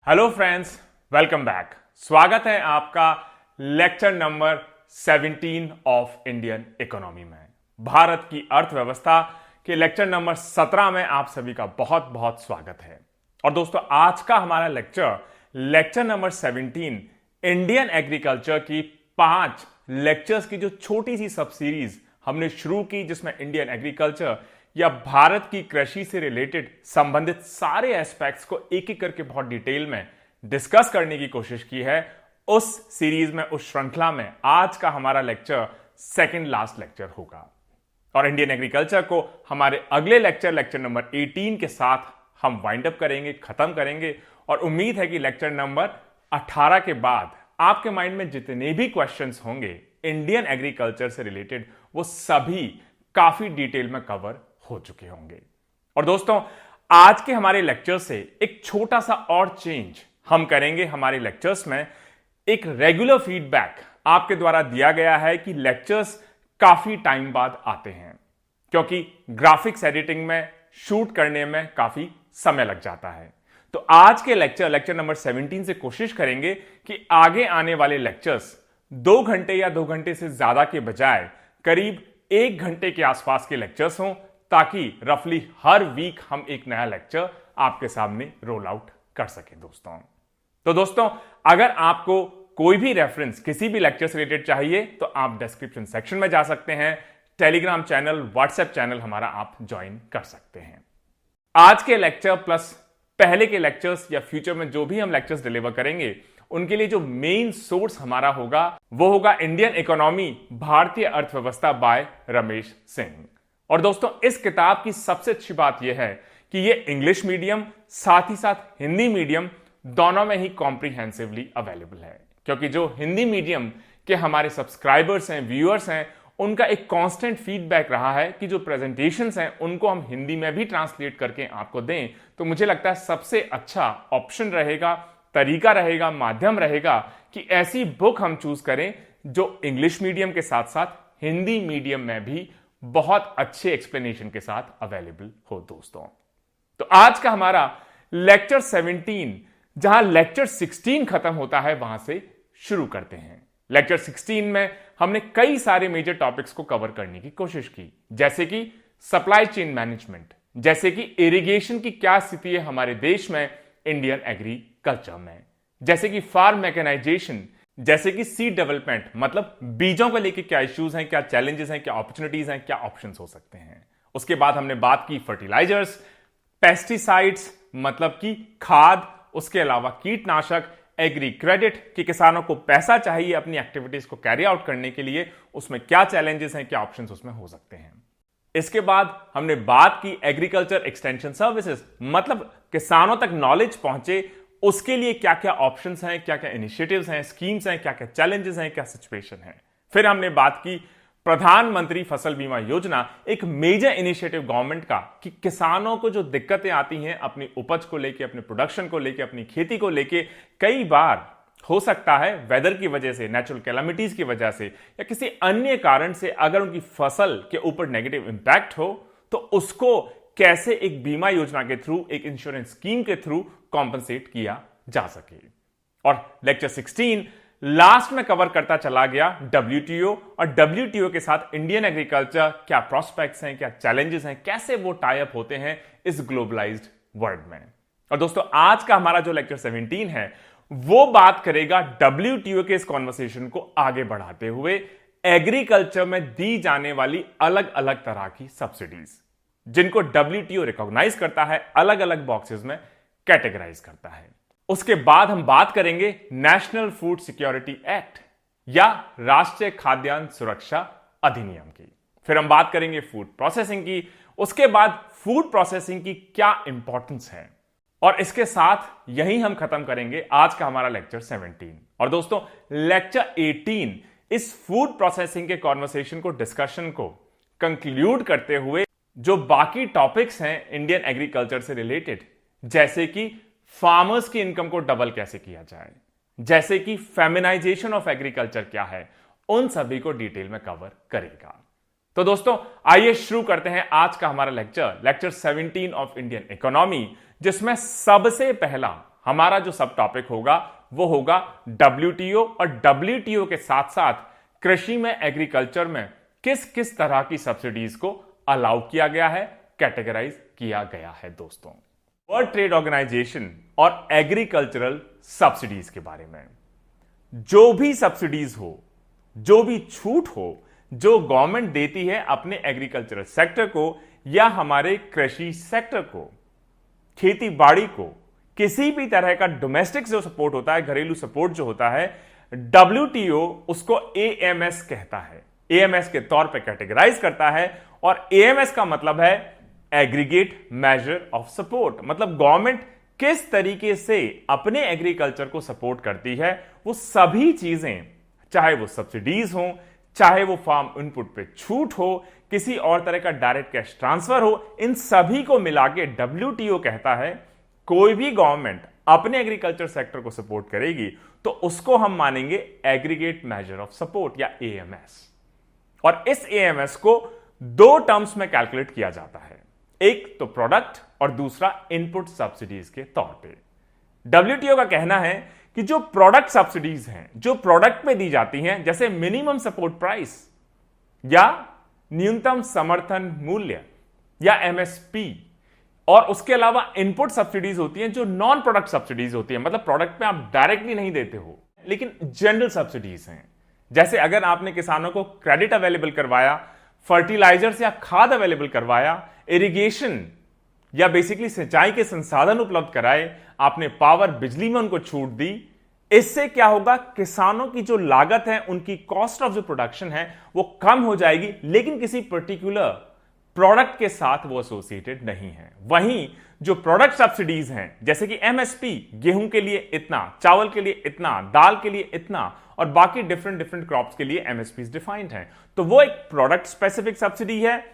Hello friends, welcome back. स्वागत है आपका lecture number 17 of Indian economy में। भारत की अर्थव्यवस्था के लेक्चर नंबर 17 में आप सभी का बहुत बहुत स्वागत है। और दोस्तों, आज का हमारा लेक्चर नंबर 17 इंडियन एग्रीकल्चर की 5 लेक्चर्स की जो छोटी सी सब सीरीज हमने शुरू की, जिसमें इंडियन एग्रीकल्चर या भारत की कृषि से रिलेटेड संबंधित सारे एस्पेक्ट्स को एक एक करके बहुत डिटेल में डिस्कस करने की कोशिश की है। उस सीरीज में, उस श्रृंखला में आज का हमारा लेक्चर सेकंड लास्ट लेक्चर होगा। और इंडियन एग्रीकल्चर को हमारे अगले लेक्चर नंबर 18 के साथ हम वाइंड अप करेंगे, खत्म करेंगे। और उम्मीद है कि लेक्चर नंबर 18 के बाद आपके माइंड में जितने भी क्वेश्चंस होंगे इंडियन एग्रीकल्चर से रिलेटेड, वो सभी काफी डिटेल में कवर हो चुके होंगे। और दोस्तों, आज के हमारे लेक्चर से एक छोटा सा और चेंज हम करेंगे हमारे लेक्चर्स में। एक रेगुलर फीडबैक आपके द्वारा दिया गया है कि लेक्चर्स काफी टाइम बाद आते हैं, क्योंकि ग्राफिक्स एडिटिंग में, शूट करने में काफी समय लग जाता है। तो आज के लेक्चर नंबर 17 से कोशिश करेंगे कि आगे आने वाले लेक्चर्स 2 घंटे या 2 घंटे से ज्यादा के बजाय करीब 1 घंटे के आसपास के लेक्चर्स हों, ताकि रफली हर वीक हम एक नया लेक्चर आपके सामने रोल आउट कर सकें दोस्तों। तो दोस्तों, अगर आपको कोई भी रेफरेंस किसी भी लेक्चर से रिलेटेड चाहिए तो आप डिस्क्रिप्शन सेक्शन में जा सकते हैं। टेलीग्राम चैनल, व्हाट्सएप चैनल हमारा आप ज्वाइन कर सकते हैं। आज के लेक्चर प्लस पहले के लेक्चर्स या फ्यूचर में जो भी हम लेक्चर्स डिलीवर करेंगे, उनके लिए जो मेन सोर्स हमारा होगा वो होगा इंडियन इकोनॉमी, भारतीय अर्थव्यवस्था बाय रमेश सिंह। और दोस्तों, इस किताब की सबसे अच्छी बात यह है कि यह इंग्लिश मीडियम साथ ही साथ हिंदी मीडियम दोनों में ही कॉम्प्रिहेंसिवली अवेलेबल है। क्योंकि जो हिंदी मीडियम के हमारे सब्सक्राइबर्स हैं, व्यूअर्स हैं, उनका एक कांस्टेंट फीडबैक रहा है कि जो प्रेजेंटेशंस हैं उनको हम हिंदी में भी ट्रांसलेट करके आपको दें। तो मुझे लगता है सबसे अच्छा ऑप्शन रहेगा, तरीका रहेगा, माध्यम रहेगा कि ऐसी बुक हम चूज करें जो इंग्लिश मीडियम के साथ साथ हिंदी मीडियम में भी बहुत अच्छे एक्सप्लेनेशन के साथ अवेलेबल हो दोस्तों। तो आज का हमारा लेक्चर 17, जहां लेक्चर 16 खत्म होता है, वहां से शुरू करते हैं। लेक्चर 16 में हमने कई सारे मेजर टॉपिक्स को कवर करने की कोशिश की, जैसे कि सप्लाई चेन मैनेजमेंट, जैसे कि इरिगेशन की क्या स्थिति है हमारे देश में इंडियन एग्रीकल्चर में, जैसे कि फार्म मैकेनाइजेशन, जैसे कि सीड डेवलपमेंट, मतलब बीजों को लेकर क्या इश्यूज हैं, क्या चैलेंजेस हैं, क्या अपॉर्चुनिटीज हैं, क्या ऑप्शंस हो सकते हैं। उसके बाद हमने बात की फर्टिलाइजर्स, पेस्टिसाइड्स मतलब कि खाद, उसके अलावा कीटनाशक, एग्री क्रेडिट कि किसानों को पैसा चाहिए अपनी एक्टिविटीज को कैरी आउट करने के लिए, उसमें क्या चैलेंजेस हैं, क्या ऑप्शंस उसमें हो सकते हैं। इसके बाद हमने बात की एग्रीकल्चर एक्सटेंशन सर्विसेज, मतलब किसानों तक नॉलेज पहुंचे उसके लिए क्या क्या ऑप्शंस हैं, क्या क्या इनिशिएटिव्स हैं, स्कीम्स हैं, क्या क्या चैलेंजेस हैं, क्या सिचुएशन है। फिर हमने बात की प्रधानमंत्री फसल बीमा योजना, एक मेजर इनिशिएटिव गवर्नमेंट का कि किसानों को जो दिक्कतें आती हैं अपनी उपज को लेके, अपने प्रोडक्शन को लेके, अपनी खेती को लेके, कई बार हो सकता है वेदर की वजह से, नेचुरल कैलामिटीज की वजह से या किसी अन्य कारण से अगर उनकी फसल के ऊपर नेगेटिव इंपैक्ट हो, तो उसको कैसे एक बीमा योजना के थ्रू, एक इंश्योरेंस स्कीम के थ्रू कॉम्पनसेट किया जा सके। और लेक्चर 16 लास्ट में कवर करता चला गया WTO, और WTO के साथ इंडियन एग्रीकल्चर क्या प्रोस्पेक्ट्स हैं, क्या चैलेंजेस हैं, कैसे वो टाई अप होते हैं इस ग्लोबलाइज्ड वर्ल्ड में। और दोस्तों, आज का हमारा जो लेक्चर 17 है वो बात करेगा WTO के इस कॉन्वर्सेशन को आगे बढ़ाते हुए एग्रीकल्चर में दी जाने वाली अलग अलग तरह की सब्सिडीज, जिनको WTO रिकॉग्नाइज करता है, अलग अलग बॉक्सेस में कैटेगराइज करता है। उसके बाद हम बात करेंगे नेशनल फूड सिक्योरिटी एक्ट या राष्ट्रीय खाद्यान्न सुरक्षा अधिनियम की। फिर हम बात करेंगे फूड प्रोसेसिंग की। उसके बाद फूड प्रोसेसिंग की क्या इंपॉर्टेंस है, और इसके साथ यही हम खत्म करेंगे आज का हमारा लेक्चर 17। और दोस्तों, लेक्चर 18 इस फूड प्रोसेसिंग के कॉन्वर्सेशन को, डिस्कशन को कंक्लूड करते हुए जो बाकी टॉपिक्स हैं इंडियन एग्रीकल्चर से रिलेटेड, जैसे कि फार्मर्स की इनकम को डबल कैसे किया जाए, जैसे कि फेमिनाइजेशन ऑफ एग्रीकल्चर क्या है, उन सभी को डिटेल में कवर करेगा। तो दोस्तों, आइए शुरू करते हैं आज का हमारा लेक्चर 17 ऑफ इंडियन इकोनॉमी, जिसमें सबसे पहला हमारा जो सब टॉपिक होगा वो होगा WTO, और WTO के साथ साथ कृषि में, एग्रीकल्चर में किस किस तरह की सब्सिडीज को अलाउ किया गया है, कैटेगराइज किया गया है दोस्तों। वर्ल्ड ट्रेड ऑर्गेनाइजेशन और एग्रीकल्चरल सब्सिडीज के बारे में, जो भी सब्सिडीज हो, जो भी छूट हो जो गवर्नमेंट देती है अपने एग्रीकल्चरल सेक्टर को या हमारे कृषि सेक्टर को, खेती बाड़ी को, किसी भी तरह का डोमेस्टिक जो सपोर्ट होता है, घरेलू सपोर्ट जो होता है, WTO उसको AMS कहता है, AMS के तौर पे कैटेगराइज करता है। और AMS का मतलब है एग्रीगेट मेजर ऑफ सपोर्ट, मतलब गवर्नमेंट किस तरीके से अपने एग्रीकल्चर को सपोर्ट करती है, वो सभी चीजें, चाहे वो सब्सिडीज हो, चाहे वो फार्म इनपुट पे छूट हो, किसी और तरह का डायरेक्ट कैश ट्रांसफर हो, इन सभी को मिला के WTO कहता है कोई भी गवर्नमेंट अपने एग्रीकल्चर सेक्टर को सपोर्ट करेगी तो उसको हम मानेंगे एग्रीगेट मेजर ऑफ सपोर्ट या AMS। और इस AMS को दो टर्म्स में कैलकुलेट किया जाता है, एक तो प्रोडक्ट और दूसरा इनपुट सब्सिडीज के तौर पे। WTO का कहना है कि जो प्रोडक्ट सब्सिडीज हैं, जो प्रोडक्ट पे दी जाती हैं, जैसे मिनिमम सपोर्ट प्राइस या न्यूनतम समर्थन मूल्य या MSP, और उसके अलावा इनपुट सब्सिडीज होती हैं जो नॉन प्रोडक्ट सब्सिडीज होती हैं, मतलब प्रोडक्ट पे आप डायरेक्टली नहीं देते हो लेकिन जनरल सब्सिडीज हैं। जैसे अगर आपने किसानों को क्रेडिट अवेलेबल करवाया, फर्टिलाइजर्स या खाद अवेलेबल करवाया, इरिगेशन या बेसिकली सिंचाई के संसाधन उपलब्ध कराए, आपने पावर, बिजली में उनको छूट दी, इससे क्या होगा, किसानों की जो लागत है, उनकी कॉस्ट ऑफ जो प्रोडक्शन है वो कम हो जाएगी, लेकिन किसी पर्टिकुलर प्रोडक्ट के साथ वो एसोसिएटेड नहीं है। वहीं जो प्रोडक्ट सब्सिडीज हैं, जैसे कि MSP, गेहूं के लिए इतना, चावल के लिए इतना, दाल के लिए इतना, और बाकी डिफरेंट क्रॉप्स के लिए MSPs डिफाइंड हैं, तो वो एक प्रोडक्ट स्पेसिफिक सब्सिडी है।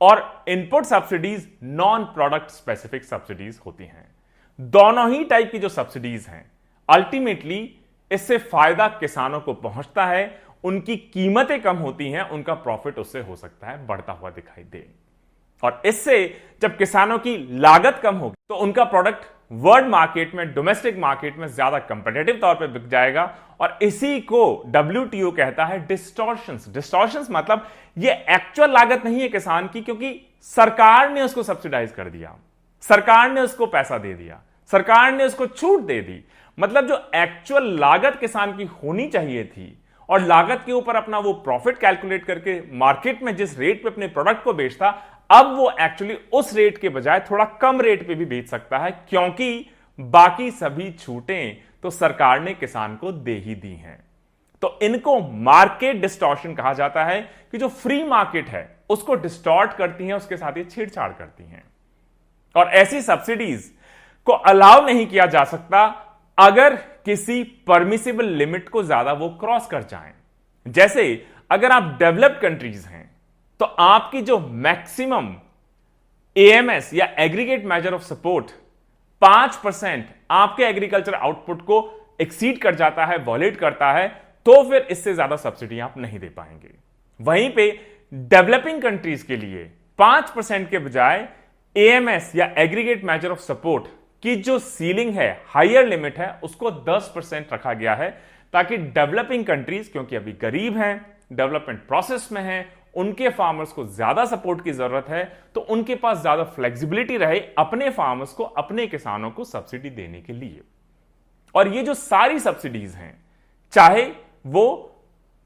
और input subsidies non product specific subsidies होती हैं। दोनों ही टाइप की जो सब्सिडीज हैं, अल्टीमेटली इससे फायदा किसानों को पहुंचता है, उनकी कीमतें कम होती हैं, उनका प्रॉफिट उससे हो सकता है बढ़ता हुआ दिखाई दे। और इससे जब किसानों की लागत कम होगी तो उनका प्रोडक्ट वर्ल्ड मार्केट में, डोमेस्टिक मार्केट में ज्यादा कंपेटिटिव तौर पे बिक जाएगा। और इसी को WTO कहता है डिस्टॉर्शंस। डिस्टॉर्शंस मतलब ये एक्चुअल लागत नहीं है किसान की, क्योंकि सरकार ने उसको सब्सिडाइज कर दिया, सरकार ने उसको पैसा दे दिया, सरकार ने उसको छूट दे दी। मतलब जो एक्चुअल लागत किसान की होनी चाहिए थी और लागत के ऊपर अपना वो प्रॉफिट कैलकुलेट करके मार्केट में जिस रेट पे अपने प्रोडक्ट को बेचता, अब वो एक्चुअली उस रेट के बजाय थोड़ा कम रेट पे भी बेच सकता है, क्योंकि बाकी सभी छूटें तो सरकार ने किसान को दे ही दी हैं। तो इनको मार्केट डिस्टॉर्शन कहा जाता है कि जो फ्री मार्केट है उसको डिस्टॉर्ट करती हैं, उसके साथ ये छेड़छाड़ करती हैं। और ऐसी सब्सिडीज को अलाउ नहीं किया जा सकता अगर किसी परमिसिबल लिमिट को ज्यादा वो क्रॉस कर जाएं। जैसे अगर आप डेवलप्ड कंट्रीज हैं तो आपकी जो मैक्सिमम AMS या एग्रीगेट मेजर ऑफ सपोर्ट 5% आपके एग्रीकल्चर आउटपुट को एक्सीड कर जाता है, वॉलेट करता है, तो फिर इससे ज्यादा सब्सिडी आप नहीं दे पाएंगे। वहीं पे डेवलपिंग कंट्रीज के लिए 5% के बजाय AMS या एग्रीगेट मेजर ऑफ सपोर्ट की जो सीलिंग है, हायर लिमिट है, उसको 10% रखा गया है, ताकि डेवलपिंग कंट्रीज, क्योंकि अभी गरीब हैं, डेवलपमेंट प्रोसेस में हैं, उनके फार्मर्स को ज्यादा सपोर्ट की जरूरत है, तो उनके पास ज्यादा फ्लेक्सिबिलिटी रहे अपने फार्मर्स को, अपने किसानों को सब्सिडी देने के लिए। और ये जो सारी सब्सिडीज हैं, चाहे वो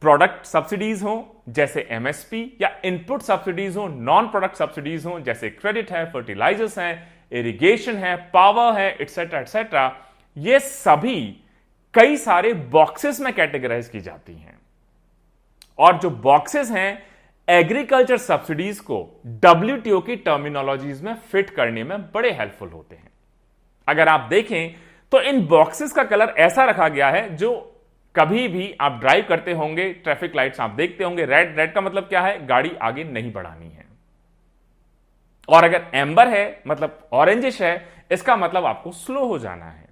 प्रोडक्ट सब्सिडीज हो जैसे MSP, या इनपुट सब्सिडीज हो, नॉन प्रोडक्ट सब्सिडीज हो जैसे क्रेडिट है, फर्टिलाइजर्स हैं, इरिगेशन है, पावर है, एटसेट्रा एटसेट्रा, ये सभी कई सारे बॉक्सेस में कैटेगराइज की जाती हैं। और जो बॉक्सेस हैं एग्रीकल्चर सब्सिडीज को WTO की टर्मिनोलॉजीज में फिट करने में बड़े हेल्पफुल होते हैं। अगर आप देखें तो इन बॉक्सेस का कलर ऐसा रखा गया है, जो कभी भी आप ड्राइव करते होंगे, ट्रैफिक लाइट्स आप देखते होंगे, रेड का मतलब क्या है, गाड़ी आगे नहीं बढ़ानी है। और अगर एम्बर है मतलब ऑरेंजिश है, इसका मतलब आपको स्लो हो जाना है।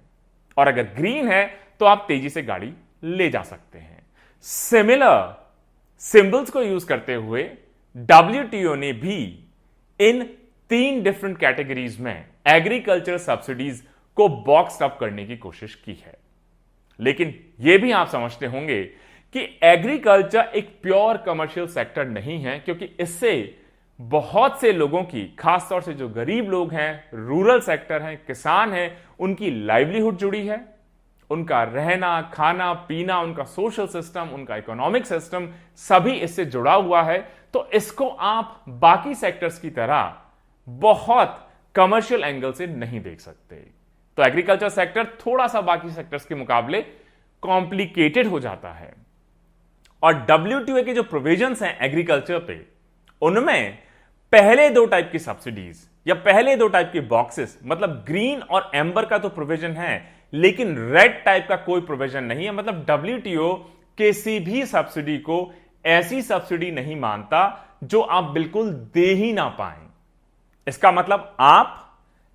और अगर ग्रीन है तो आप तेजी से गाड़ी ले जा सकते हैं। सिमिलर सिंबल्स को यूज करते हुए WTO ने भी इन 3 डिफरेंट कैटेगरीज में एग्रीकल्चर सब्सिडीज को बॉक्स अप करने की कोशिश की है। लेकिन यह भी आप समझते होंगे कि एग्रीकल्चर एक प्योर कमर्शियल सेक्टर नहीं है, क्योंकि इससे बहुत से लोगों की, खासतौर से जो गरीब लोग हैं, रूरल सेक्टर हैं, किसान हैं, उनकी लाइवलीहुड जुड़ी है। उनका रहना, खाना, पीना, उनका सोशल सिस्टम, उनका इकोनॉमिक सिस्टम सभी इससे जुड़ा हुआ है। तो इसको आप बाकी सेक्टर्स की तरह बहुत कमर्शियल एंगल से नहीं देख सकते। तो एग्रीकल्चर सेक्टर थोड़ा सा बाकी सेक्टर्स के मुकाबले कॉम्प्लिकेटेड हो जाता है। और WTO के जो प्रोविजंस हैं एग्रीकल्चर पे, उनमें पहले दो टाइप की सब्सिडीज या पहले दो टाइप के बॉक्सेस, मतलब ग्रीन और एम्बर का तो प्रोविजन है, लेकिन रेड टाइप का कोई प्रोविजन नहीं है। मतलब WTO किसी भी सब्सिडी को ऐसी सब्सिडी नहीं मानता जो आप बिल्कुल दे ही ना पाए। इसका मतलब आप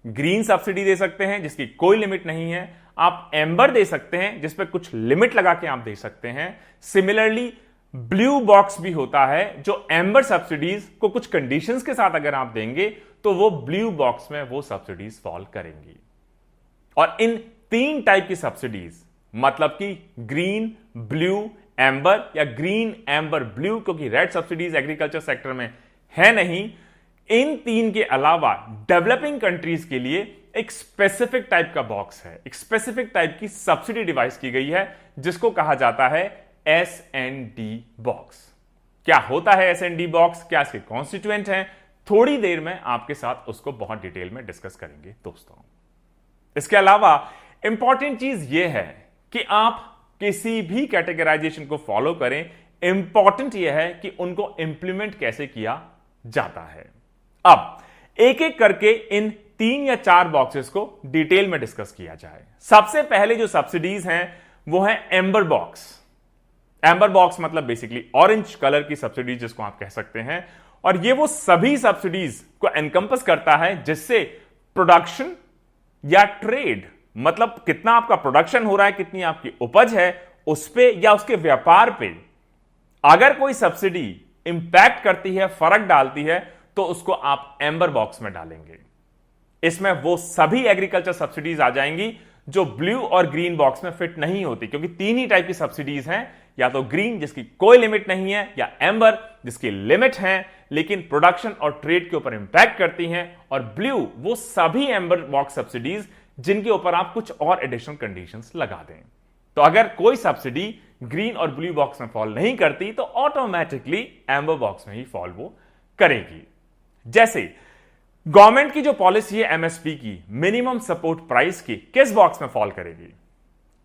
ग्रीन सब्सिडी दे सकते हैं जिसकी कोई लिमिट नहीं है, आप एम्बर दे सकते हैं जिस पे कुछ लिमिट लगा के आप दे सकते हैं। सिमिलरली ब्लू बॉक्स भी होता है जो एम्बर सब्सिडीज को कुछ कंडीशंस के साथ अगर आप देंगे तो वो ब्लू बॉक्स में वो सब्सिडीज फॉल करेंगी। और इन तीन टाइप की सब्सिडीज, मतलब कि ग्रीन, ब्लू, एम्बर या ग्रीन, एम्बर, ब्लू, क्योंकि रेड सब्सिडीज एग्रीकल्चर सेक्टर में है नहीं, इन तीन के अलावा डेवलपिंग कंट्रीज के लिए एक स्पेसिफिक टाइप का बॉक्स है, एक स्पेसिफिक टाइप की सब्सिडी डिवाइस की गई है जिसको कहा जाता है S&D बॉक्स। क्या होता है S&D बॉक्स, क्या इसके कॉन्स्टिट्यूएंट हैं, थोड़ी देर में आपके साथ उसको बहुत डिटेल में डिस्कस करेंगे दोस्तों। इसके अलावा इंपॉर्टेंट चीज यह है कि आप किसी भी कैटेगराइजेशन को फॉलो करें, इंपॉर्टेंट यह है कि उनको इंप्लीमेंट कैसे किया जाता है। अब एक एक करके इन 3 या 4 बॉक्सेस को डिटेल में डिस्कस किया जाए। सबसे पहले जो सब्सिडीज हैं वो है एम्बर बॉक्स। एम्बर बॉक्स मतलब बेसिकली ऑरेंज कलर की सब्सिडीज जिसको आप कह सकते हैं, और ये वो सभी सब्सिडीज को एनकंपस करता है जिससे प्रोडक्शन या ट्रेड, मतलब कितना आपका प्रोडक्शन हो रहा है, कितनी आपकी उपज है, उस पे या उसके व्यापार पे अगर कोई सब्सिडी इंपैक्ट करती है, फर्क डालती है, तो उसको आप एम्बर बॉक्स में डालेंगे। इसमें वो सभी एग्रीकल्चर सब्सिडीज आ जाएंगी जो ब्लू और ग्रीन बॉक्स में फिट नहीं होती, क्योंकि 3 ही टाइप की सब्सिडीज हैं, या तो ग्रीन जिसकी कोई लिमिट नहीं है, या एम्बर जिसकी लिमिट है लेकिन प्रोडक्शन और ट्रेड के ऊपर इंपैक्ट करती हैं, और ब्लू वो सभी एम्बर बॉक्स सब्सिडीज जिनके ऊपर आप कुछ और एडिशनल कंडीशंस लगा दें। तो अगर कोई सब्सिडी ग्रीन और ब्लू बॉक्स में फॉल नहीं करती तो ऑटोमेटिकली एम्बर बॉक्स में ही फॉल वो करेगी। जैसे गवर्नमेंट की जो पॉलिसी है MSP की, मिनिमम सपोर्ट प्राइस की, किस बॉक्स में फॉल करेगी?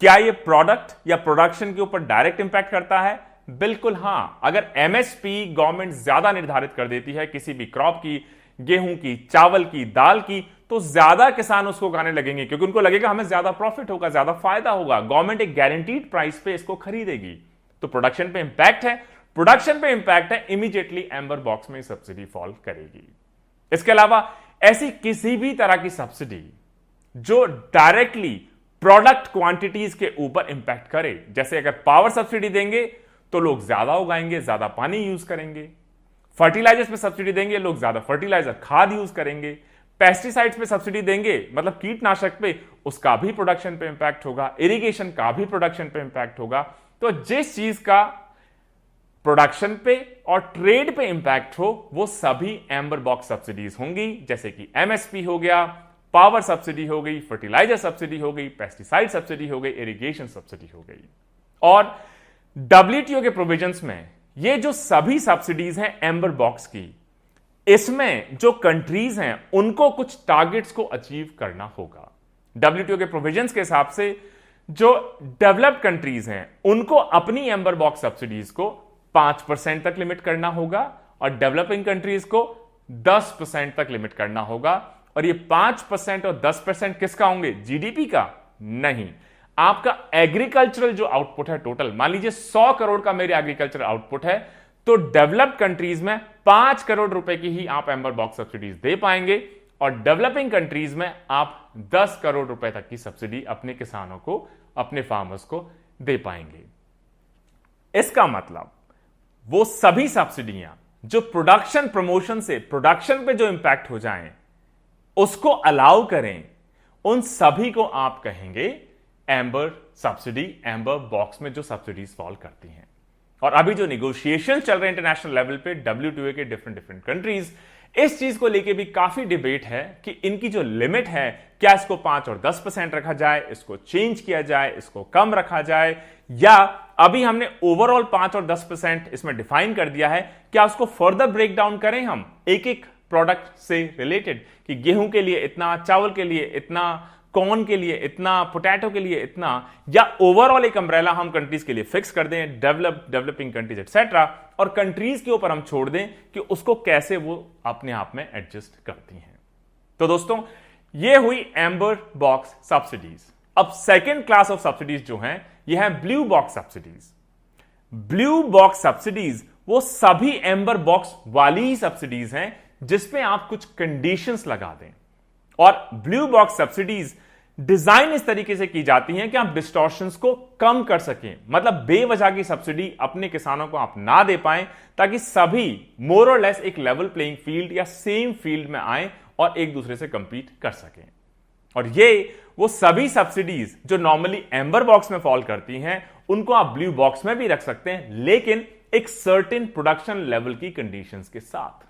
क्या ये प्रोडक्ट या प्रोडक्शन के ऊपर डायरेक्ट इंपैक्ट करता है? बिल्कुल हां। अगर MSP गवर्नमेंट ज्यादा निर्धारित कर देती है किसी भी क्रॉप की, गेहूं की, चावल की, दाल की, तो ज्यादा किसान उसको खाने लगेंगे, क्योंकि उनको लगेगा हमें ज्यादा प्रॉफिट होगा, ज्यादा फायदा होगा। गवर्नमेंट एक गारंटीड प्राइस पे इसको खरीदेगी, तो प्रोडक्शन पे इंपैक्ट है, प्रोडक्शन पे इंपैक्ट है, इमीडिएटली एम्बर बॉक्स में सब्सिडी फॉल करेगी। इसके अलावा ऐसी किसी भी तरह की सब्सिडी जो डायरेक्टली प्रोडक्ट क्वांटिटीज के ऊपर इंपैक्ट करे, जैसे अगर पावर सब्सिडी देंगे तो लोग ज्यादा उगाएंगे, ज्यादा पानी यूज करेंगे। फर्टिलाइजर्स पे सब्सिडी देंगे, लोग ज्यादा फर्टिलाइजर, खाद यूज करेंगे। पेस्टिसाइड्स पे सब्सिडी देंगे, मतलब कीटनाशक पे, उसका भी प्रोडक्शन पे इंपैक्ट होगा। इरिगेशन का भी प्रोडक्शन पे इंपैक्ट होगा। तो जिस चीज का प्रोडक्शन पे और ट्रेड पे इंपैक्ट हो वो सभी एम्बर बॉक्स सब्सिडीज होंगी, जैसे कि MSP हो गया, पावर सब्सिडी हो गई, फर्टिलाइजर सब्सिडी हो गई, पेस्टिसाइड सब्सिडी हो गई, इरिगेशन सब्सिडी हो गई। और WTO के प्रोविजंस में ये जो सभी सब्सिडीज हैं एम्बर बॉक्स की, इसमें जो कंट्रीज हैं उनको कुछ टारगेट्स को अचीव करना होगा। WTO के प्रोविजंस के हिसाब से जो डेवलप्ड कंट्रीज हैं उनको अपनी एम्बर बॉक्स सब्सिडीज को 5% तक लिमिट करना होगा, और डेवलपिंग कंट्रीज को 10% तक लिमिट करना होगा। और ये 5% और 10% किसका होंगे? GDP का नहीं, आपका एग्रीकल्चरल जो आउटपुट है टोटल। मान लीजिए 100 करोड़ का मेरे एग्रीकल्चर आउटपुट है, तो डेवलप्ड कंट्रीज में 5 करोड़ रुपए की ही आप एम्बर बॉक्स सब्सिडीज दे पाएंगे, और डेवलपिंग कंट्रीज में आप 10 करोड़ रुपए तक की सब्सिडी अपने किसानों को, अपने फार्मर्स को दे पाएंगे। इसका मतलब वो सभी सब्सिडियां जो प्रोडक्शन प्रमोशन से प्रोडक्शन पे जो इंपैक्ट हो जाएं उसको अलाउ करें, उन सभी को आप कहेंगे एम्बर सब्सिडी, एम्बर बॉक्स में जो सब्सिडीज फॉल करती हैं। और अभी जो निगोशिएशन चल रहे हैं इंटरनेशनल लेवल पे WTO के डिफरेंट कंट्रीज, इस चीज को लेके भी काफी डिबेट है कि इनकी जो लिमिट है, क्या इसको 5 और 10% रखा जाए, इसको चेंज किया जाए, इसको कम रखा जाए, या अभी हमने ओवरऑल 5 और 10% इसमें डिफाइन कर दिया है, क्या उसको फर्दर ब्रेक डाउन करें हम एक एक प्रोडक्ट से रिलेटेड कि गेहूं के लिए इतना, चावल के लिए इतना, कॉर्न के लिए इतना, पोटैटो के लिए इतना, या ओवरऑल एक अम्ब्रेला हम कंट्रीज के लिए फिक्स कर दें, डेवलपिंग कंट्रीज एक्सेट्रा, और कंट्रीज के ऊपर हम छोड़ दें कि उसको कैसे वो अपने आप में एडजस्ट करती हैं। तो दोस्तों, ये हुई एम्बर बॉक्स सब्सिडीज। अब सेकेंड क्लास ऑफ सब्सिडीज जो हैं, ये है blue box subsidies. Blue box subsidies वो सभी एम्बर बॉक्स वाली ही सब्सिडीज हैं जिसपे आप कुछ कंडीशंस लगा दें। और ब्लू बॉक्स सब्सिडीज डिजाइन इस तरीके से की जाती हैं कि आप डिस्टॉर्शंस को कम कर सकें, मतलब बेवजह की सब्सिडी अपने किसानों को आप ना दे पाएं, ताकि सभी मोर और लेस एक लेवल प्लेइंग फील्ड या सेम फील्ड में आए और एक दूसरे से कंपीट कर सकें। और ये वो सभी सब्सिडीज जो नॉर्मली एम्बर बॉक्स में फॉल करती हैं, उनको आप ब्लू बॉक्स में भी रख सकते हैं, लेकिन एक सर्टेन प्रोडक्शन लेवल की कंडीशंस के साथ।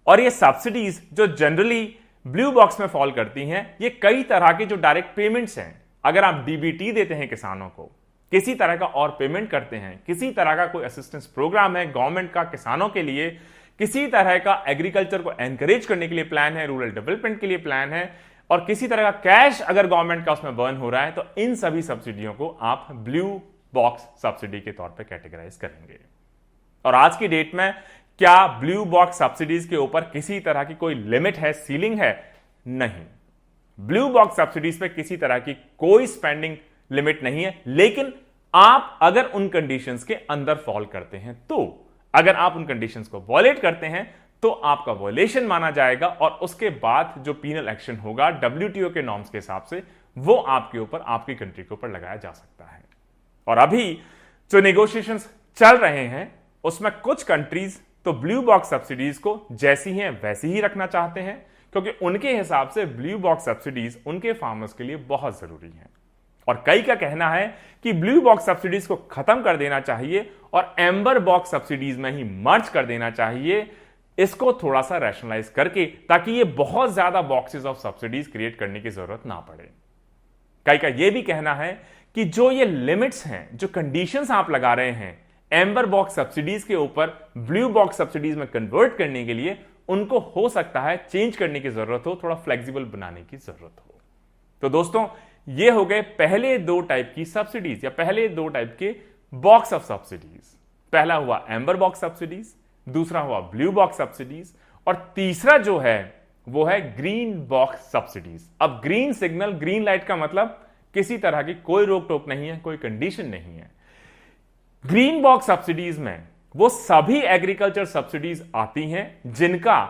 और ये सब्सिडीज जो जनरली ब्लू बॉक्स में फॉल करती हैं, ये कई तरह के जो डायरेक्ट पेमेंट्स हैं, अगर आप डीबीटी देते हैं किसानों को, किसी तरह का और पेमेंट करते हैं, किसी तरह का कोई असिस्टेंस प्रोग्राम है गवर्नमेंट का किसानों के लिए, किसी तरह का एग्रीकल्चर को एनकरेज करने के लिए प्लान है, रूरल डेवलपमेंट के लिए प्लान है, और किसी तरह का कैश अगर गवर्नमेंट का उसमें बर्न हो रहा है, तो इन सभी सब्सिडियों को आप ब्लू बॉक्स सब्सिडी के तौर पर कैटेगराइज करेंगे। और आज की डेट में क्या ब्लू बॉक्स सब्सिडीज के ऊपर किसी तरह की कोई लिमिट है, सीलिंग है? नहीं, ब्लू बॉक्स सब्सिडीज पे किसी तरह की कोई स्पेंडिंग लिमिट नहीं है, लेकिन आप अगर उन कंडीशंस के अंदर फॉल करते हैं, तो अगर आप उन कंडीशंस को वॉयलेट करते हैं तो आपका वॉयलेशन माना जाएगा, और उसके बाद जो पीनल एक्शन होगा WTO के नॉर्म्स के हिसाब से, वो आपके ऊपर, आपकी कंट्री के ऊपर लगाया जा सकता है। और अभी जो नेगोशिएशंस चल रहे हैं, उसमें कुछ कंट्रीज तो ब्लू बॉक्स सब्सिडीज को जैसी हैं वैसी ही रखना चाहते हैं, क्योंकि उनके हिसाब से ब्लू बॉक्स सब्सिडीज उनके फार्मर्स के लिए बहुत जरूरी है। और कई का कहना है कि ब्लू बॉक्स सब्सिडीज को खत्म कर देना चाहिए और एम्बर बॉक्स सब्सिडीज में ही मर्ज कर देना चाहिए, इसको थोड़ा सा रैशनलाइज करके, ताकि ये बहुत ज्यादा बॉक्सेस ऑफ सब्सिडीज क्रिएट करने की जरूरत ना पड़े। कई का यह भी कहना है कि जो ये लिमिट्स हैं, जो कंडीशंस आप लगा रहे हैं एम्बर बॉक्स सब्सिडीज के ऊपर ब्लू बॉक्स सब्सिडीज में कन्वर्ट करने के लिए, उनको हो सकता है चेंज करने की जरूरत हो, थोड़ा फ्लेक्सिबल बनाने की जरूरत हो। तो दोस्तों, ये हो गए पहले दो टाइप की सब्सिडीज या पहले दो टाइप के बॉक्स ऑफ सब्सिडीज। पहला हुआ एम्बर बॉक्स सब्सिडीज, दूसरा हुआ ब्लू बॉक्स सब्सिडीज, और तीसरा जो है वो है ग्रीन बॉक्स सब्सिडीज। अब ग्रीन सिग्नल, ग्रीन लाइट का मतलब किसी तरह की कोई रोक टोक नहीं है, कोई कंडीशन नहीं है। ग्रीन बॉक्स सब्सिडीज में वो सभी एग्रीकल्चर सब्सिडीज आती हैं जिनका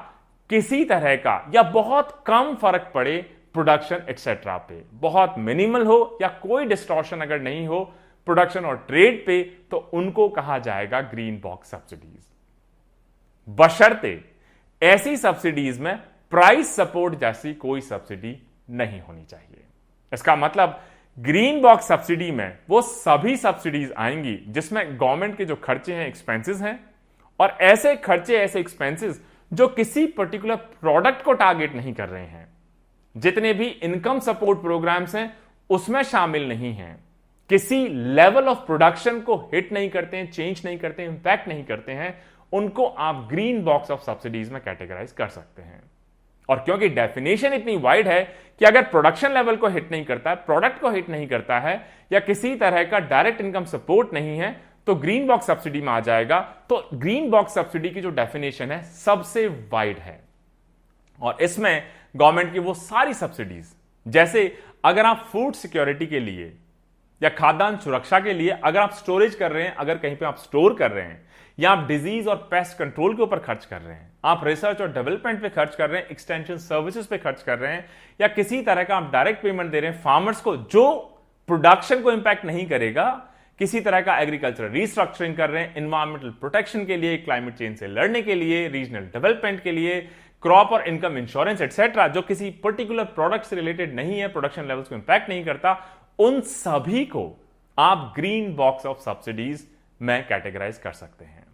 किसी तरह का या बहुत कम फर्क पड़े प्रोडक्शन एक्सेट्रा पे, बहुत मिनिमल हो या कोई डिस्टॉर्शन अगर नहीं हो प्रोडक्शन और ट्रेड पे, तो उनको कहा जाएगा ग्रीन बॉक्स सब्सिडीज। बशर्ते ऐसी सब्सिडीज में प्राइस सपोर्ट जैसी कोई सब्सिडी नहीं होनी चाहिए। इसका मतलब ग्रीन बॉक्स सब्सिडी में वो सभी सब्सिडीज आएंगी जिसमें गवर्नमेंट के जो खर्चे हैं, एक्सपेंसेस हैं, और ऐसे खर्चे, ऐसे एक्सपेंसेस जो किसी पर्टिकुलर प्रोडक्ट को टारगेट नहीं कर रहे हैं, जितने भी इनकम सपोर्ट प्रोग्राम्स हैं उसमें शामिल नहीं हैं, किसी लेवल ऑफ प्रोडक्शन को हिट नहीं करते हैं, चेंज नहीं करते हैं, इंपैक्ट नहीं करते हैं, उनको आप ग्रीन बॉक्स ऑफ सब्सिडीज में कैटेगराइज कर सकते हैं। और क्योंकि डेफिनेशन इतनी वाइड है कि अगर प्रोडक्शन लेवल को हिट नहीं करता है, प्रोडक्ट को हिट नहीं करता है, या किसी तरह का डायरेक्ट इनकम सपोर्ट नहीं है, तो ग्रीन बॉक्स सब्सिडी में आ जाएगा। तो ग्रीन बॉक्स सब्सिडी की जो डेफिनेशन है सबसे वाइड है, और इसमें गवर्नमेंट की वो सारी सब्सिडीज, जैसे अगर आप फूड सिक्योरिटी के लिए या खाद्यान्न सुरक्षा के लिए अगर आप स्टोरेज कर रहे हैं, अगर कहीं पे आप स्टोर कर रहे हैं, या आप डिजीज और पेस्ट कंट्रोल के ऊपर खर्च कर रहे हैं, आप रिसर्च और डेवलपमेंट पे खर्च कर रहे हैं, एक्सटेंशन सर्विसेज पे खर्च कर रहे हैं, या किसी तरह का आप डायरेक्ट पेमेंट दे रहे हैं फार्मर्स को जो प्रोडक्शन को इंपैक्ट नहीं करेगा, किसी तरह का एग्रीकल्चर रीस्ट्रक्चरिंग कर रहे हैं, एनवायरमेंटल प्रोटेक्शन के लिए, क्लाइमेट चेंज से लड़ने के लिए, रीजनल डेवलपमेंट के लिए, क्रॉप और इनकम इंश्योरेंस एटसेट्रा, जो किसी पर्टिकुलर प्रोडक्ट से रिलेटेड नहीं है, प्रोडक्शन लेवल्स को इंपैक्ट नहीं करता, उन सभी को आप ग्रीन बॉक्स ऑफ सब्सिडीज में कैटेगराइज कर सकते हैं।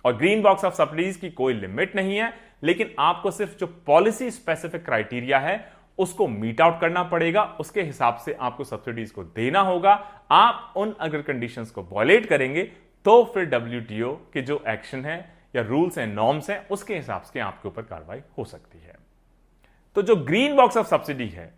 और ग्रीन बॉक्स ऑफ सब्सिडीज की कोई लिमिट नहीं है, लेकिन आपको सिर्फ जो पॉलिसी स्पेसिफिक क्राइटेरिया है उसको मीट आउट करना पड़ेगा, उसके हिसाब से आपको सब्सिडीज को देना होगा। आप उन अगर कंडीशंस को वॉयलेट करेंगे तो फिर WTO के जो एक्शन है या रूल्स एंड नॉर्म्स हैं उसके हिसाब से आपके ऊपर कार्रवाई हो सकती है। तो जो ग्रीन बॉक्स ऑफ सब्सिडी है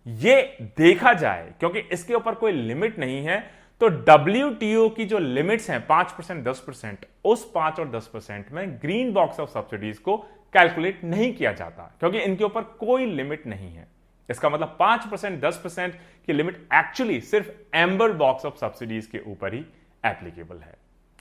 ये देखा जाए, क्योंकि इसके ऊपर कोई लिमिट नहीं है, तो WTO की जो लिमिट्स हैं 5%, 10%, उस 5 और 10% में ग्रीन बॉक्स ऑफ सब्सिडीज को कैलकुलेट नहीं किया जाता, क्योंकि इनके ऊपर कोई लिमिट नहीं है। इसका मतलब 5%, 10% की लिमिट एक्चुअली सिर्फ एम्बर बॉक्स ऑफ सब्सिडीज के ऊपर ही एप्लीकेबल है।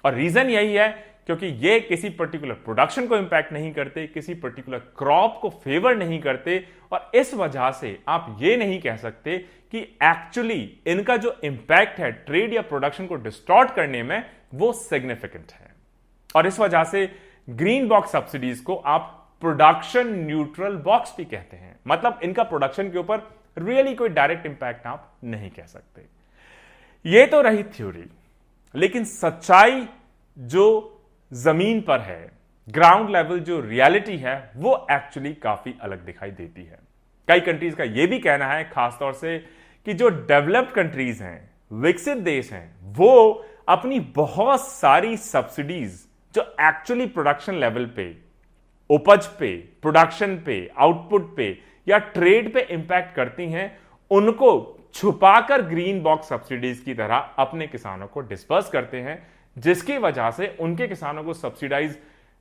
और रीजन यही है क्योंकि ये किसी पर्टिकुलर प्रोडक्शन को इंपैक्ट नहीं करते, किसी पर्टिकुलर क्रॉप को फेवर नहीं करते, और इस वजह से आप ये नहीं कह सकते कि एक्चुअली इनका जो इंपैक्ट है ट्रेड या प्रोडक्शन को डिस्टॉर्ट करने में वो सिग्निफिकेंट है। और इस वजह से ग्रीन बॉक्स सब्सिडीज को आप प्रोडक्शन न्यूट्रल बॉक्स भी कहते हैं, मतलब इनका प्रोडक्शन के ऊपर रियली कोई डायरेक्ट इंपैक्ट आप नहीं कह सकते। ये तो रही थ्योरी, लेकिन सच्चाई जो जमीन पर है, ग्राउंड लेवल जो रियलिटी है, वो एक्चुअली काफी अलग दिखाई देती है। कई कंट्रीज का यह भी कहना है, खासतौर से कि जो डेवलप्ड कंट्रीज हैं, विकसित देश हैं, वो अपनी बहुत सारी सब्सिडीज जो एक्चुअली प्रोडक्शन लेवल पे, उपज पे, प्रोडक्शन पे, आउटपुट पे या ट्रेड पे इंपैक्ट करती हैं, उनको छुपाकर ग्रीन बॉक्स सब्सिडीज की तरह अपने किसानों को डिस्पर्स करते हैं, जिसकी वजह से उनके किसानों को सब्सिडाइज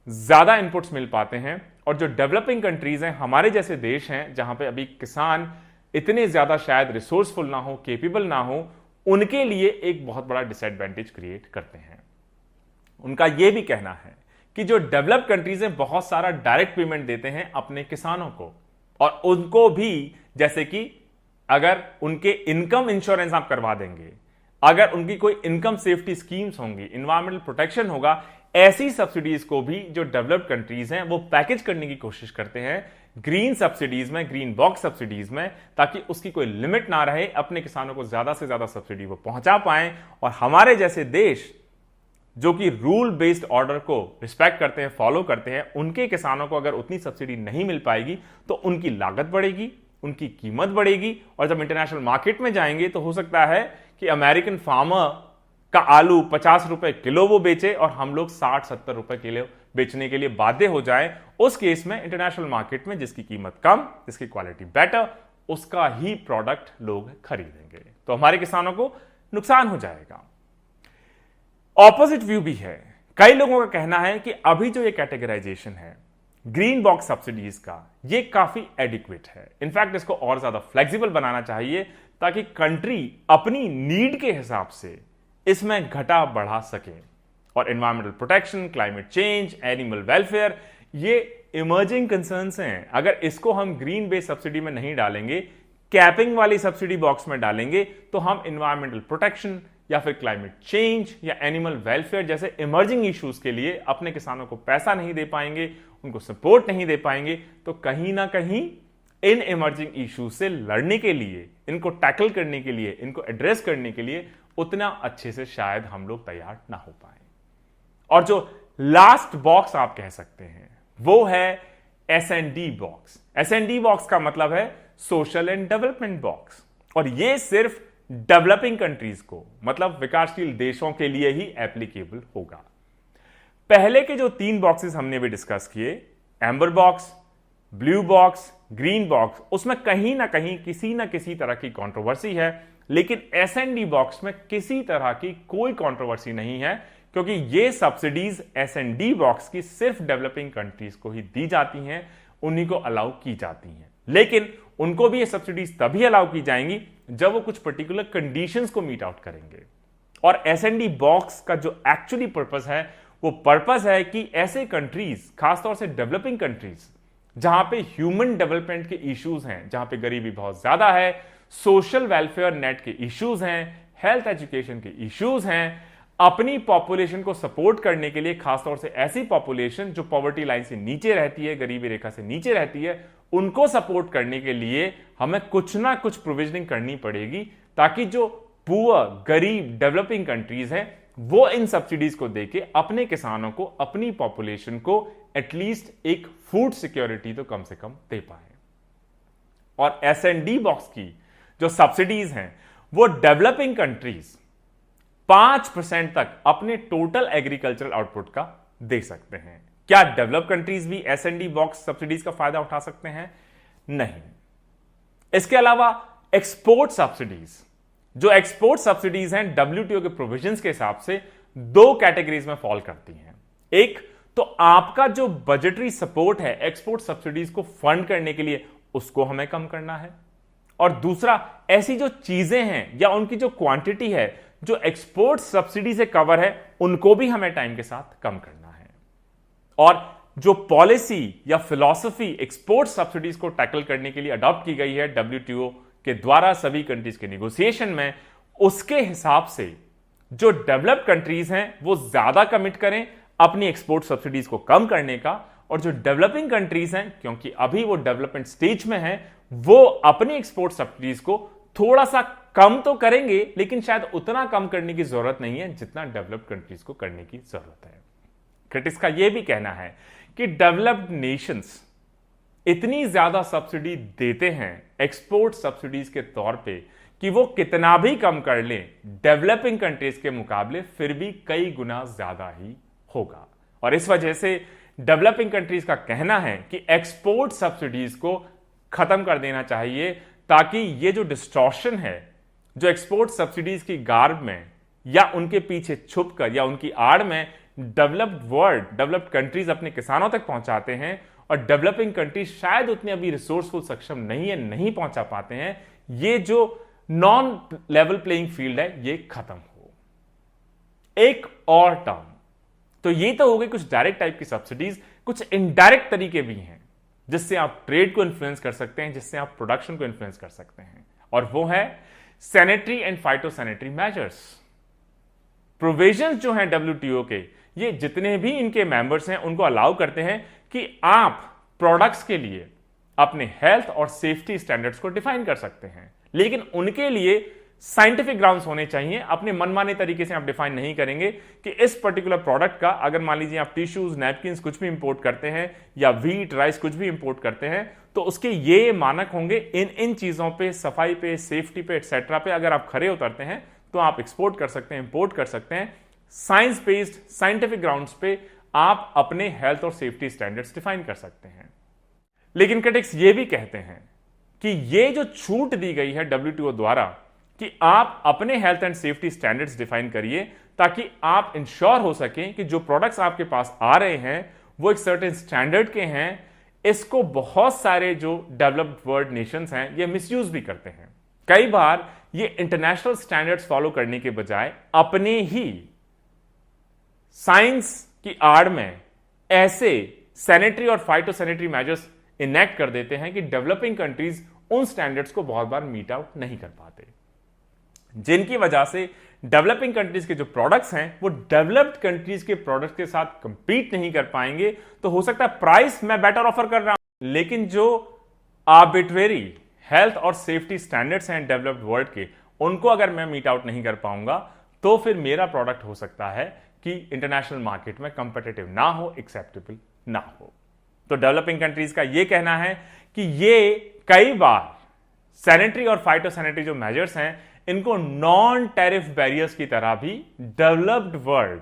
ज्यादा इनपुट्स मिल पाते हैं। और जो डेवलपिंग कंट्रीज हैं, हमारे जैसे देश हैं जहां पे अभी किसान इतने ज्यादा शायद रिसोर्सफुल ना हो, केपेबल ना हो, उनके लिए एक बहुत बड़ा डिसएडवांटेज क्रिएट करते हैं। उनका यह भी कहना है कि जो डेवलप्ड कंट्रीज हैं बहुत सारा डायरेक्ट पेमेंट देते हैं अपने किसानों को, और उनको भी, जैसे कि अगर उनके इनकम इंश्योरेंस आप करवा देंगे, अगर उनकी कोई इनकम सेफ्टी स्कीम्स होंगी, इन्वायरमेंटल प्रोटेक्शन होगा, ऐसी सब्सिडीज को भी जो डेवलप्ड कंट्रीज हैं वो पैकेज करने की कोशिश करते हैं ग्रीन सब्सिडीज में, ग्रीन बॉक्स सब्सिडीज में, ताकि उसकी कोई लिमिट ना रहे, अपने किसानों को ज्यादा से ज्यादा सब्सिडी वो पहुंचा पाएं। और हमारे जैसे देश जो कि रूल बेस्ड ऑर्डर को रिस्पेक्ट करते हैं, फॉलो करते हैं, उनके किसानों को अगर उतनी सब्सिडी नहीं मिल पाएगी तो उनकी लागत बढ़ेगी, उनकी कीमत बढ़ेगी, और जब इंटरनेशनल मार्केट में जाएंगे तो हो सकता है कि अमेरिकन फार्मर का आलू 50 रुपए किलो वो बेचे और हम लोग 60-70 रुपए किलो बेचने के लिए बाध्य हो जाए। उस केस में इंटरनेशनल मार्केट में जिसकी कीमत कम, जिसकी क्वालिटी बेटर, उसका ही प्रोडक्ट लोग खरीदेंगे, तो हमारे किसानों को नुकसान हो जाएगा। ऑपोजिट व्यू भी है। कई लोगों का कहना है कि अभी जो ये कैटेगराइजेशन है ग्रीन बॉक्स सब्सिडीज का, ये काफी एडिक्वेट है। इनफैक्ट इसको और ज्यादा फ्लेक्सिबल बनाना चाहिए ताकि कंट्री अपनी नीड के हिसाब से इसमें घटा बढ़ा सके। और environmental protection, climate change, animal welfare, ये इमर्जिंग कंसर्न्स हैं। अगर इसको हम ग्रीन बेस्ड सब्सिडी में नहीं डालेंगे, कैपिंग वाली सब्सिडी बॉक्स में डालेंगे, तो हम एनवायरमेंटल प्रोटेक्शन या फिर क्लाइमेट चेंज या एनिमल वेलफेयर जैसे इमर्जिंग इश्यूज के लिए अपने किसानों को पैसा नहीं दे पाएंगे, उनको सपोर्ट नहीं दे पाएंगे। तो कहीं ना कहीं इन इमर्जिंग इश्यूज से लड़ने के लिए, इनको टैकल करने के लिए, इनको एड्रेस करने के लिए उतना अच्छे से शायद हम लोग तैयार ना हो पाए। और जो लास्ट बॉक्स आप कह सकते हैं वो है S&D बॉक्स। S&D बॉक्स का मतलब है सोशल एंड डेवलपमेंट बॉक्स, और ये सिर्फ डेवलपिंग कंट्रीज को, मतलब विकासशील देशों के लिए ही एप्लीकेबल होगा। पहले के जो 3 बॉक्सेस हमने भी डिस्कस किए, amber box, blue box, green box, उसमें कहीं ना कहीं किसी ना किसी तरह की कंट्रोवर्सी है, लेकिन S&D बॉक्स में किसी तरह की कोई कंट्रोवर्सी नहीं है, क्योंकि ये सब्सिडीज S&D बॉक्स की सिर्फ डेवलपिंग कंट्रीज को ही दी जाती हैं, उन्हीं को अलाउ की जाती हैं। लेकिन उनको भी ये सब्सिडीज तभी अलाउ की जाएंगी जब वो कुछ पर्टिकुलर कंडीशंस को मीट आउट करेंगे। और S&D बॉक्स का जो एक्चुअली पर्पस है, वो पर्पस है कि ऐसे कंट्रीज, खासतौर से डेवलपिंग कंट्रीज, जहां पे ह्यूमन डेवलपमेंट के इश्यूज हैं, जहां पे गरीबी बहुत ज्यादा है, सोशल वेलफेयर नेट के इश्यूज हैं, हेल्थ एजुकेशन के इश्यूज हैं, अपनी पॉपुलेशन को सपोर्ट करने के लिए, खासतौर से ऐसी पॉपुलेशन जो पॉवर्टी लाइन से नीचे रहती है, गरीबी रेखा से नीचे रहती है, उनको सपोर्ट करने के लिए हमें कुछ ना कुछ प्रोविजनिंग करनी पड़ेगी, ताकि जो पुअर, गरीब डेवलपिंग कंट्रीज हैं वो इन सब्सिडीज को देके अपने किसानों को, अपनी पॉपुलेशन को एटलीस्ट एक फूड सिक्योरिटी तो कम से कम दे पाए। और S&D बॉक्स की जो सब्सिडीज हैं वो डेवलपिंग कंट्रीज 5% तक अपने टोटल एग्रीकल्चरल आउटपुट का दे सकते हैं। क्या डेवलप कंट्रीज भी S&D बॉक्स सब्सिडीज का फायदा उठा सकते हैं? नहीं। इसके अलावा एक्सपोर्ट सब्सिडीज, जो एक्सपोर्ट सब्सिडीज हैं WTO के प्रोविजंस के हिसाब से दो कैटेगरीज में फॉल करती हैं। एक तो आपका जो बजटरी सपोर्ट है एक्सपोर्ट सब्सिडीज को फंड करने के लिए, उसको हमें कम करना है। और दूसरा, ऐसी जो चीजें हैं या उनकी जो क्वांटिटी है जो एक्सपोर्ट सब्सिडी से कवर है, उनको भी हमें टाइम के साथ कम करना है। और जो पॉलिसी या फिलॉसफी एक्सपोर्ट सब्सिडीज को टैकल करने के लिए अडॉप्ट की गई है WTO के द्वारा सभी कंट्रीज के नेगोशिएशन में, उसके हिसाब से जो डेवलप्ड कंट्रीज हैं वो ज्यादा कमिट करें अपनी एक्सपोर्ट सब्सिडीज को कम करने का, और जो डेवलपिंग कंट्रीज हैं, क्योंकि अभी वो डेवलपमेंट स्टेज में हैं, वो अपनी एक्सपोर्ट सब्सिडीज को थोड़ा सा कम तो करेंगे, लेकिन शायद उतना कम करने की जरूरत नहीं है जितना डेवलप्ड कंट्रीज को करने की जरूरत है। क्रिटिक्स का यह भी कहना है कि डेवलप्ड नेशंस इतनी ज्यादा सब्सिडी देते हैं एक्सपोर्ट सब्सिडीज के तौर पे कि वो कितना भी कम कर लें डेवलपिंग कंट्रीज के मुकाबले फिर भी कई गुना ज्यादा ही होगा। और इस वजह से डेवलपिंग कंट्रीज का कहना है कि एक्सपोर्ट सब्सिडीज को खत्म कर देना चाहिए, ताकि ये जो डिस्टॉर्शन है जो एक्सपोर्ट सब्सिडीज की गार्ब में या उनके पीछे छुपकर या उनकी आड़ में डेवलप्ड वर्ल्ड, डेवलप्ड कंट्रीज अपने किसानों तक पहुंचाते हैं, और डेवलपिंग कंट्रीज शायद उतने अभी रिसोर्सफुल सक्षम नहीं है, नहीं पहुंचा पाते हैं, ये जो नॉन लेवल प्लेइंग फील्ड है ये खत्म हो। एक और टर्म, तो ये तो हो गई कुछ डायरेक्ट टाइप की सब्सिडीज, कुछ इनडायरेक्ट तरीके भी हैं जिससे आप ट्रेड को इन्फ्लुएंस कर सकते हैं, जिससे आप प्रोडक्शन को इन्फ्लुएंस कर सकते हैं, और वो है sanitary and phytosanitary measures. Provisions जो हैं WTO के, ये जितने भी इनके मेंबर्स हैं उनको अलाउ करते हैं कि आप प्रोडक्ट्स के लिए अपने हेल्थ और सेफ्टी स्टैंडर्ड्स को डिफाइन कर सकते हैं, लेकिन उनके लिए साइंटिफिक ग्राउंड्स होने चाहिए। अपने मनमाने तरीके से आप डिफाइन नहीं करेंगे कि इस पर्टिकुलर प्रोडक्ट का, अगर मान लीजिए आप टिश्यूज, नैपकिन्स कुछ भी इंपोर्ट करते हैं या व्हीट, राइस कुछ भी इंपोर्ट करते हैं, तो उसके ये मानक होंगे, इन चीजों पे, सफाई पे, सेफ्टी पे, एक्सेट्रा पे अगर आप खरे उतरते हैं तो आप एक्सपोर्ट कर सकते हैं, इंपोर्ट कर सकते हैं। साइंस बेस्ड, साइंटिफिक ग्राउंड्स पे आप अपने हेल्थ और सेफ्टी स्टैंडर्ड्स डिफाइन कर सकते हैं। लेकिन क्रिटिक्स ये भी कहते हैं कि ये जो छूट दी गई है WTO द्वारा कि आप अपने health and safety standards define करिए, ताकि आप इंश्योर हो सकें कि जो प्रोडक्ट्स आपके पास आ रहे हैं वो एक सर्टेन स्टैंडर्ड के हैं, इसको बहुत सारे जो डेवलप्ड वर्ल्ड नेशंस हैं ये मिसयूज भी करते हैं। कई बार ये इंटरनेशनल स्टैंडर्ड्स फॉलो करने के बजाय अपने ही साइंस की आड़ में ऐसे सैनिटरी और फाइटोसैनिटरी मेजर्स इनेक्ट कर देते हैं कि डेवलपिंग कंट्रीज उन स्टैंडर्ड्स को बहुत बार मीट आउट नहीं कर पाते, जिनकी वजह से डेवलपिंग कंट्रीज के जो प्रोडक्ट्स हैं वो डेवलप्ड कंट्रीज के प्रोडक्ट्स के साथ कंपीट नहीं कर पाएंगे। तो हो सकता है प्राइस मैं बेटर ऑफर कर रहा हूं, लेकिन जो आर्बिट्रेरी हेल्थ और सेफ्टी स्टैंडर्ड्स हैं डेवलप्ड वर्ल्ड के, उनको अगर मैं मीट आउट नहीं कर पाऊंगा तो फिर मेरा प्रोडक्ट हो सकता है कि इंटरनेशनल मार्केट में कंपेटिटिव ना हो, एक्सेप्टेबल ना हो। तो डेवलपिंग कंट्रीज का यह कहना है कि ये कई बार सैनिटरी और फाइटोसैनिटरी जो मेजर्स हैं इनको नॉन टैरिफ बैरियर्स की तरह भी डेवलप्ड वर्ल्ड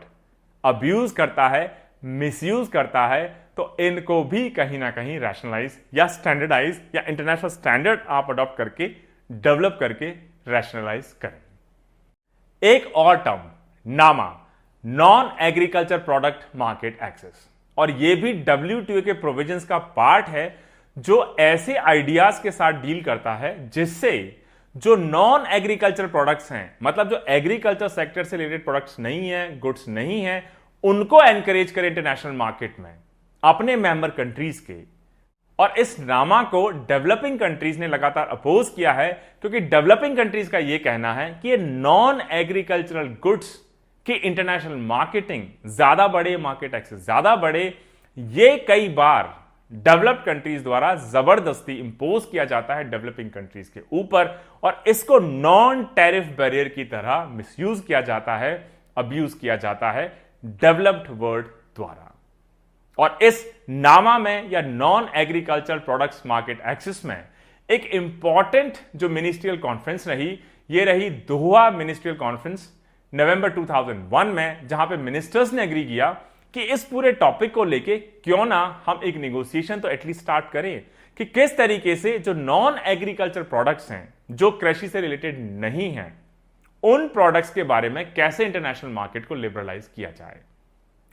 अब्यूज करता है, मिसयूज करता है, तो इनको भी कहीं ना कहीं रैशनलाइज या स्टैंडर्डाइज या इंटरनेशनल स्टैंडर्ड आप अडॉप्ट करके डेवलप करके रैशनलाइज करें। एक और term, NAMA, non agriculture product market access, और यह भी WTO के प्रोविजंस का पार्ट है जो ऐसे आइडियाज के साथ डील करता है जिससे जो नॉन एग्रीकल्चर प्रोडक्ट्स हैं, मतलब जो एग्रीकल्चर सेक्टर से रिलेटेड प्रोडक्ट्स नहीं है, गुड्स नहीं है, उनको एनकरेज करे इंटरनेशनल मार्केट में अपने मेंबर कंट्रीज के। और इस नामा को डेवलपिंग कंट्रीज ने लगातार अपोज किया है, क्योंकि डेवलपिंग कंट्रीज का यह कहना है कि ये नॉन एग्रीकल्चरल गुड्स कि इंटरनेशनल मार्केटिंग ज्यादा बढ़े, मार्केट एक्सेस ज्यादा बढ़े, ये कई बार डेवलप्ड कंट्रीज द्वारा जबरदस्ती इंपोज किया जाता है डेवलपिंग कंट्रीज के ऊपर, और इसको नॉन टैरिफ बैरियर की तरह मिसयूज किया जाता है, अब्यूज किया जाता है डेवलप्ड वर्ल्ड द्वारा। और इस नामा में या non agriculture products market access में एक इंपॉर्टेंट जो मिनिस्ट्रियल कॉन्फ्रेंस रही, ये रही दोहा मिनिस्ट्रियल कॉन्फ्रेंस नवंबर 2001 में, जहां पे मिनिस्टर्स ने एग्री किया कि इस पूरे टॉपिक को लेके क्यों ना हम एक नेगोशिएशन तो एटलीस्ट स्टार्ट करें कि किस तरीके से जो नॉन एग्रीकल्चर प्रोडक्ट्स हैं, जो कृषि से रिलेटेड नहीं हैं, उन प्रोडक्ट्स के बारे में कैसे इंटरनेशनल मार्केट को लिबरलाइज किया जाए।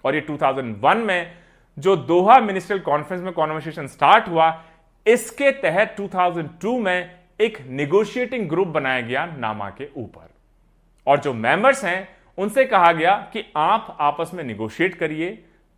और ये 2001 में जो दोहा मिनिस्ट्रियल कॉन्फ्रेंस में कॉन्वर्सेशन स्टार्ट हुआ, इसके तहत 2002 में एक नेगोशिएटिंग ग्रुप बनाया गया नामा के ऊपर, और जो मेंबर्स हैं उनसे कहा गया कि आप आपस में निगोशिएट करिए,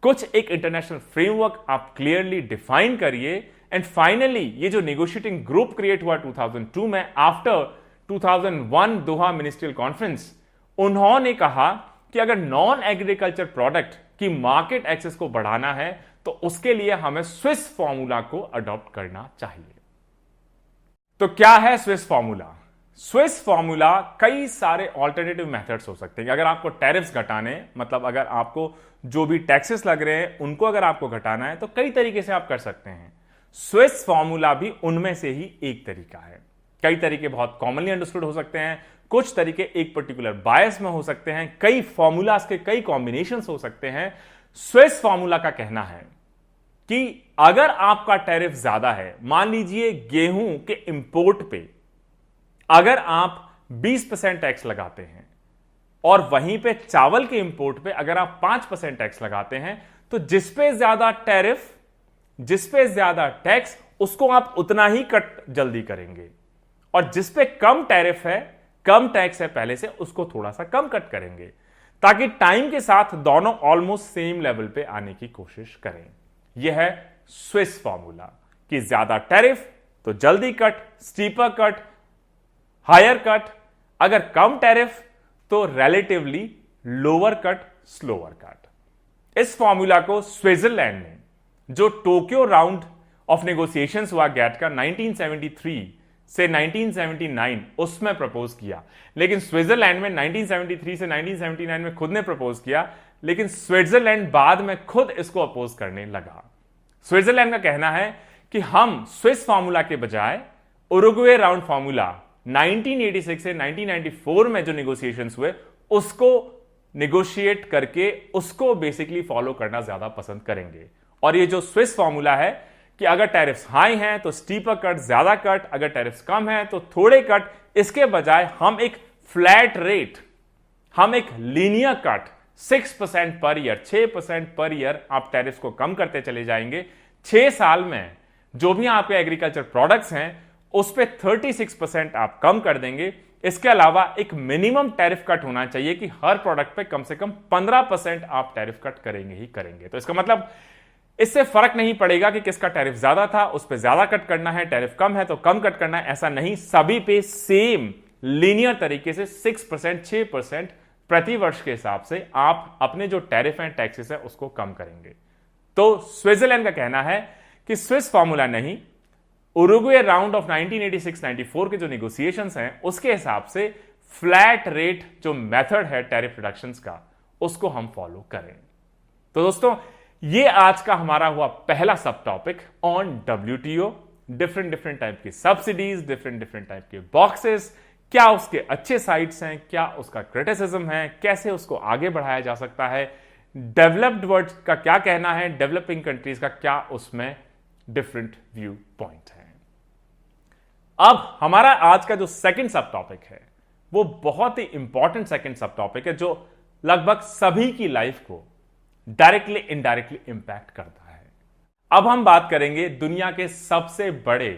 कुछ एक इंटरनेशनल फ्रेमवर्क आप क्लियरली डिफाइन करिए, एंड फाइनली ये जो नेगोशिएटिंग ग्रुप क्रिएट हुआ 2002 में आफ्टर 2001 दोहा मिनिस्ट्रियल कॉन्फ्रेंस, उन्होंने कहा कि अगर नॉन एग्रीकल्चर प्रोडक्ट की मार्केट एक्सेस को बढ़ाना है तो उसके लिए हमें स्विस फॉर्मूला को अडॉप्ट करना चाहिए। तो क्या है स्विस फॉर्मूला? स्विस फॉर्मूला कई सारे ऑल्टरनेटिव मेथड्स हो सकते हैं। अगर आपको टैरिफ्स घटाने, मतलब अगर आपको जो भी टैक्सेस लग रहे हैं उनको अगर आपको घटाना है, तो कई तरीके से आप कर सकते हैं। स्विस फॉर्मूला भी उनमें से ही एक तरीका है। कई तरीके बहुत कॉमनली अंडरस्टूड हो सकते हैं, कुछ तरीके एक पर्टिकुलर बायस में हो सकते हैं, कई फॉर्मूलाज के कई कॉम्बिनेशंस हो सकते हैं। स्विस फॉर्मूला का कहना है कि अगर आपका टैरिफ ज्यादा है, मान लीजिए गेहूं के इंपोर्ट पे अगर आप 20% टैक्स लगाते हैं और वहीं पे चावल के इंपोर्ट पे अगर आप 5% टैक्स लगाते हैं, तो जिस पे ज्यादा टैरिफ, जिस पे ज्यादा टैक्स, उसको आप उतना ही कट जल्दी करेंगे, और जिस पे कम टैरिफ है, कम टैक्स है पहले से, उसको थोड़ा सा कम कट करेंगे, ताकि टाइम के साथ दोनों ऑलमोस्ट सेम लेवल पे आने की कोशिश करें। यह है स्विस फॉर्मूला कि ज्यादा टैरिफ तो जल्दी cut, steeper cut, higher cut, अगर कम टैरिफ तो relatively lower cut, slower cut. इस फॉर्मूला को स्विट्जरलैंड ने, जो टोक्यो राउंड ऑफ नेगोशिएशंस हुआ गैट का 1973 से 1979, उसमें प्रपोज किया। लेकिन स्विट्जरलैंड में 1973 से 1979 में खुद ने प्रपोज किया, लेकिन स्विट्जरलैंड बाद में खुद इसको अपोज करने लगा। स्विट्जरलैंड का कहना है कि हम स्विस फॉर्मूला के बजाय उरुग्वे राउंड फॉर्मूला 1986 से 1994 में जो नेगोशिएशंस हुए उसको नेगोशिएट करके उसको बेसिकली फॉलो करना ज्यादा पसंद करेंगे। और ये जो स्विस फॉर्मूला है कि अगर टैरिफ्स हाई हैं तो स्टीपर कट, ज्यादा कट, अगर टैरिफ्स कम है तो थोड़े कट, इसके बजाय हम एक फ्लैट रेट, हम एक linear cut 6% per year, 6% per year आप टैरिफ्स को कम करते चले जाएंगे। 6 साल में जो भी आपके एग्रीकल्चर प्रोडक्ट्स हैं उस पे 36% आप कम कर देंगे। इसके अलावा एक मिनिमम टैरिफ कट होना चाहिए कि हर प्रोडक्ट पे कम से कम 15% आप टैरिफ कट करेंगे ही करेंगे। तो इसका मतलब इससे फर्क नहीं पड़ेगा कि किसका टैरिफ ज्यादा था, उस पे ज्यादा कट करना है, टैरिफ कम है तो कम कट करना है, ऐसा नहीं, सभी पे सेम लीनियर तरीके से 6%, 6% प्रति वर्ष के हिसाब से आप अपने जो टैरिफ हैं, टैक्सेस है, उसको कम करेंगे। तो स्विट्जरलैंड का कहना है कि स्विस फॉर्मूला नहीं, उरुग्वे राउंड ऑफ 1986-94 के जो नेगोशिएशंस हैं उसके हिसाब से फ्लैट रेट जो मेथड है टैरिफ रिडक्शंस का, उसको हम फॉलो करें। तो दोस्तों, ये आज का हमारा हुआ पहला सब topic on WTO। Different type की सब्सिडीज, डिफरेंट टाइप के बॉक्सेस, क्या उसके अच्छे साइड्स हैं, क्या उसका क्रिटिसिज्म है, कैसे उसको आगे बढ़ाया जा सकता है, डेवलप्ड वर्ल्ड का क्या कहना है, डेवलपिंग कंट्रीज का क्या उसमें डिफरेंट व्यू पॉइंट है। अब हमारा आज का जो सेकंड सब टॉपिक है वो बहुत ही इंपॉर्टेंट सेकंड सब टॉपिक है, जो लगभग सभी की लाइफ को डायरेक्टली इनडायरेक्टली इंपैक्ट करता है। अब हम बात करेंगे दुनिया के सबसे बड़े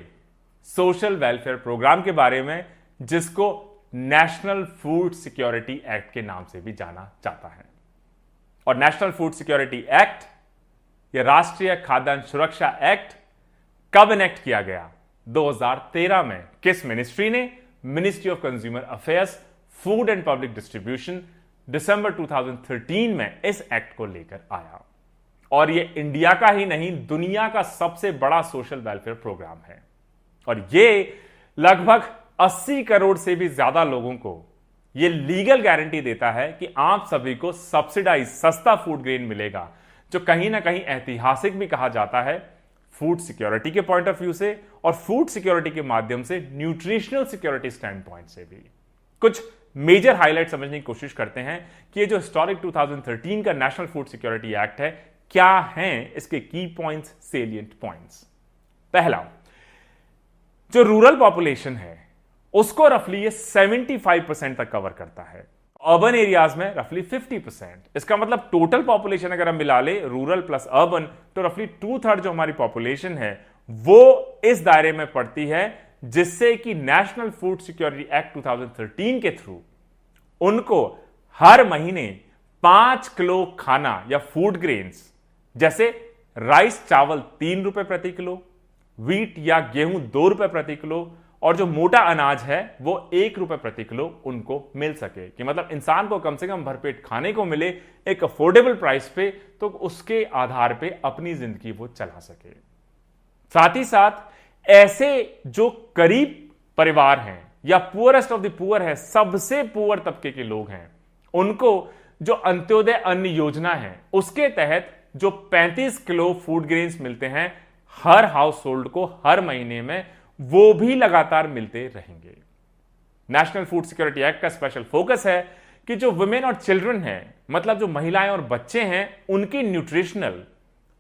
सोशल वेलफेयर प्रोग्राम के बारे में, जिसको नेशनल फूड सिक्योरिटी एक्ट के नाम से भी जाना जाता है। और नेशनल फूड सिक्योरिटी एक्ट, यह राष्ट्रीय खाद्यान्न सुरक्षा एक्ट कब इनेक्ट किया गया? 2013 में। किस मिनिस्ट्री ने? Ministry of consumer affairs, food and public distribution, दिसंबर 2013 में इस एक्ट को लेकर आया और यह इंडिया का ही नहीं दुनिया का सबसे बड़ा सोशल वेलफेयर प्रोग्राम है और यह लगभग 80 करोड़ से भी ज्यादा लोगों को यह लीगल गारंटी देता है कि आप सभी को सब्सिडाइज सस्ता फूड ग्रेन मिलेगा, जो कहीं ना कहीं ऐतिहासिक भी कहा जाता है फूड सिक्योरिटी के पॉइंट ऑफ व्यू से और फूड सिक्योरिटी के माध्यम से न्यूट्रिशनल सिक्योरिटी स्टैंड पॉइंट से भी। कुछ मेजर हाईलाइट समझने की कोशिश करते हैं कि ये जो हिस्टोरिक 2013 का नेशनल फूड सिक्योरिटी एक्ट है, क्या हैं इसके की पॉइंट्स, सेलिएंट पॉइंट्स। पहला, जो रूरल पॉपुलेशन है उसको रफली ये 75% तक कवर करता है, अर्बन एरियाज में रफली 50%। इसका मतलब टोटल पॉपुलेशन अगर हम मिला ले रूरल प्लस अर्बन तो रफली 2/3 जो हमारी पॉपुलेशन है वो इस दायरे में पड़ती है, जिससे कि नेशनल फूड सिक्योरिटी एक्ट 2013 के थ्रू उनको हर महीने 5 किलो खाना या फूड ग्रेन्स जैसे राइस चावल 3 रुपए प्रति किलो, व्हीट या गेहूं 2 रुपए प्रति किलो और जो मोटा अनाज है वो 1 रुपए प्रति किलो उनको मिल सके, कि मतलब इंसान को कम से कम भरपेट खाने को मिले एक अफोर्डेबल प्राइस पे, तो उसके आधार पे अपनी जिंदगी वो चला सके। साथ ही साथ ऐसे जो गरीब परिवार हैं या पुअरेस्ट ऑफ द पुअर है, सबसे पुअर तबके के लोग हैं, उनको जो अंत्योदय अन्न योजना है उसके तहत जो 35 किलो फूड ग्रेन्स मिलते हैं हर हाउस होल्ड को हर महीने में, वो भी लगातार मिलते रहेंगे। नेशनल फूड सिक्योरिटी एक्ट का स्पेशल फोकस है कि जो वुमेन और चिल्ड्रन हैं, मतलब जो महिलाएं और बच्चे हैं,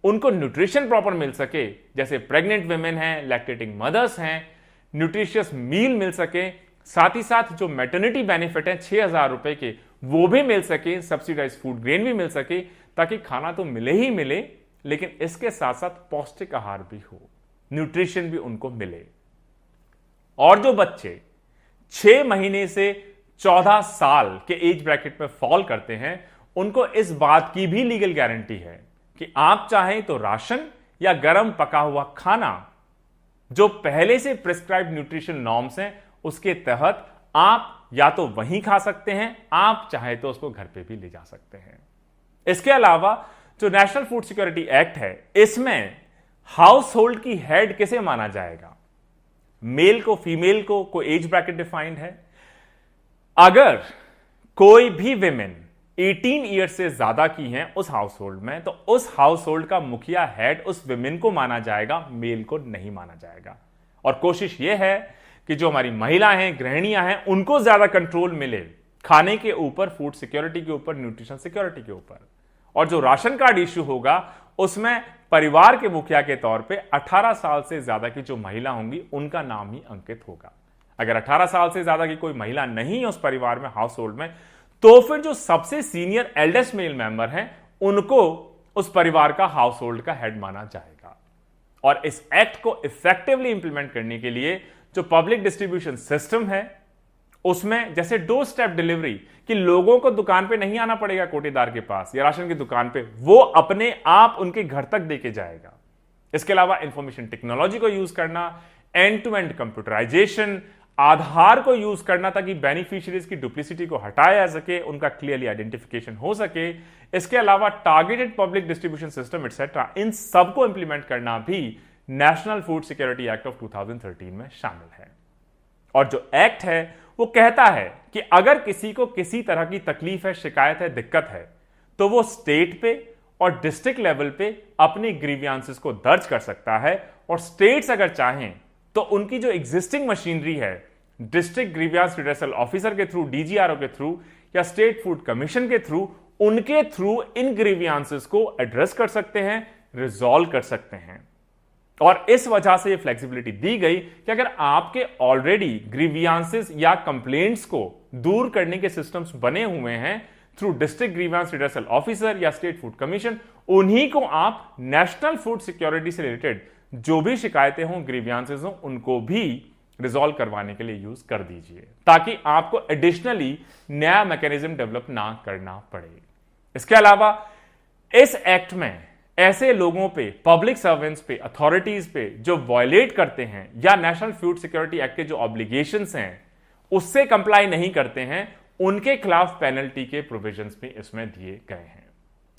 उनको न्यूट्रिशन प्रॉपर मिल सके, जैसे प्रेग्नेंट वुमेन हैं, लैक्टेटिंग मदर्स हैं, न्यूट्रिशियस मील मिल सके। साथ ही साथ जो मैटरनिटी बेनिफिट है 6,000 रुपए के, वो भी मिल सके, सब्सिडाइज फूड ग्रेन भी मिल सके, ताकि खाना तो मिले ही मिले लेकिन इसके साथ साथ पौष्टिक आहार भी हो, न्यूट्रिशन भी उनको मिले। और जो बच्चे 6 महीने से 14 साल के एज ब्रैकेट में फॉल करते हैं, उनको इस बात की भी लीगल गारंटी है कि आप चाहें तो राशन या गर्म पका हुआ खाना जो पहले से प्रिस्क्राइब्ड न्यूट्रिशन नॉर्म्स हैं उसके तहत आप या तो वहीं खा सकते हैं, आप चाहे तो उसको घर पे भी ले जा सकते हैं। इसके अलावा जो नेशनल फूड सिक्योरिटी एक्ट है, इसमें हाउस होल्ड की हेड किसे माना जाएगा, मेल को, फीमेल को, कोई एज ब्रैकेट डिफाइंड है। अगर कोई भी विमेन 18 ईयर्स से ज्यादा की हैं उस हाउस होल्ड में, तो उस हाउस होल्ड का मुखिया हेड उस विमेन को माना जाएगा, मेल को नहीं माना जाएगा। और कोशिश यह है कि जो हमारी महिला हैं, गृहिणियां हैं, उनको ज्यादा कंट्रोल मिले खाने के ऊपर, फूड सिक्योरिटी के ऊपर, न्यूट्रिशन सिक्योरिटी के ऊपर। और जो राशन कार्ड इश्यू होगा उसमें परिवार के मुखिया के तौर पे 18 साल से ज्यादा की जो महिला होंगी उनका नाम ही अंकित होगा। अगर 18 साल से ज्यादा की कोई महिला नहीं है उस परिवार में, हाउस होल्ड में, तो फिर जो सबसे सीनियर एल्डेस्ट मेल मेंबर हैं उनको उस परिवार का हाउस होल्ड का हेड माना जाएगा। और इस एक्ट को इफेक्टिवली इंप्लीमेंट करने के लिए जो पब्लिक डिस्ट्रीब्यूशन सिस्टम है उसमें जैसे डोर स्टेप डिलीवरी, कि लोगों को दुकान पे नहीं आना पड़ेगा कोटेदार के पास या राशन की दुकान पे, वो अपने आप उनके घर तक देके जाएगा। इसके अलावा इंफॉर्मेशन टेक्नोलॉजी को यूज करना, एंड टू एंड कंप्यूटराइजेशन, आधार को यूज करना ताकि बेनिफिशियरीज की डुप्लिसिटी को हटाया जा सके, उनका क्लियरली आइडेंटिफिकेशन हो सके। इसके अलावा targeted public distribution system etcetera, इन सबको इंप्लीमेंट करना भी national food security act of 2013 में शामिल है। और जो एक्ट है वो कहता है कि अगर किसी को किसी तरह की तकलीफ है, शिकायत है, दिक्कत है, तो वो स्टेट पे और डिस्ट्रिक्ट लेवल पे अपने ग्रीवियांसेस को दर्ज कर सकता है। और स्टेट्स अगर चाहें तो उनकी जो एग्जिस्टिंग मशीनरी है, डिस्ट्रिक्ट ग्रीवियांस रिड्रेसल ऑफिसर के थ्रू, डीजीआरओ के थ्रू या स्टेट फूड कमीशन के थ्रू, उनके थ्रू इन ग्रीवियांसेस को एड्रेस कर सकते हैं, रिजॉल्व कर सकते हैं। और इस वजह से ये फ्लेक्सिबिलिटी दी गई कि अगर आपके ऑलरेडी ग्रीवियांसेस या कंप्लेंट्स को दूर करने के सिस्टम्स बने हुए हैं through district grievance redressal officer या स्टेट फूड कमीशन, उन्हीं को आप नेशनल फूड सिक्योरिटी से रिलेटेड जो भी शिकायतें हों, ग्रीवियांसेस हों, उनको भी रिजॉल्व करवाने के लिए यूज कर दीजिए, ताकि आपको एडिशनली नया मैकेनिज्म डेवलप ना करना पड़े। इसके अलावा इस एक्ट में ऐसे लोगों पे, पब्लिक सर्वेंट्स पे, अथॉरिटीज पे जो वायलेट करते हैं या नेशनल फूड सिक्योरिटी एक्ट के जो ऑब्लिगेशंस हैं उससे कंप्लाई नहीं करते हैं, उनके खिलाफ पेनल्टी के प्रोविजंस भी इसमें दिए गए हैं।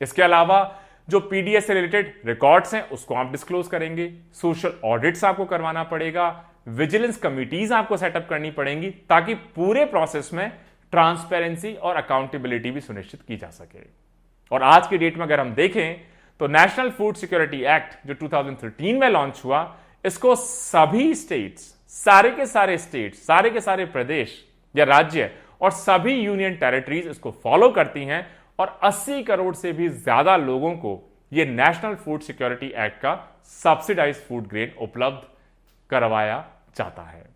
इसके अलावा जो पीडीएस से रिलेटेड रिकॉर्ड्स हैं उसको आप डिस्क्लोज करेंगे, सोशल ऑडिट्स आपको करवाना पड़ेगा, विजिलेंस कमिटीज आपको सेटअप करनी पड़ेंगी ताकि पूरे प्रोसेस में ट्रांसपेरेंसी और अकाउंटेबिलिटी भी सुनिश्चित की जा सके। और आज की डेट में अगर हम देखें तो नेशनल फूड सिक्योरिटी एक्ट जो 2013 में लॉन्च हुआ, इसको सभी स्टेट्स, सारे के सारे स्टेट्स, सारे के सारे प्रदेश या राज्य और सभी यूनियन टेरिटरीज इसको फॉलो करती हैं और 80 करोड़ से भी ज्यादा लोगों को यह नेशनल फूड सिक्योरिटी एक्ट का सब्सिडाइज्ड फूड ग्रेन उपलब्ध करवाया जाता है।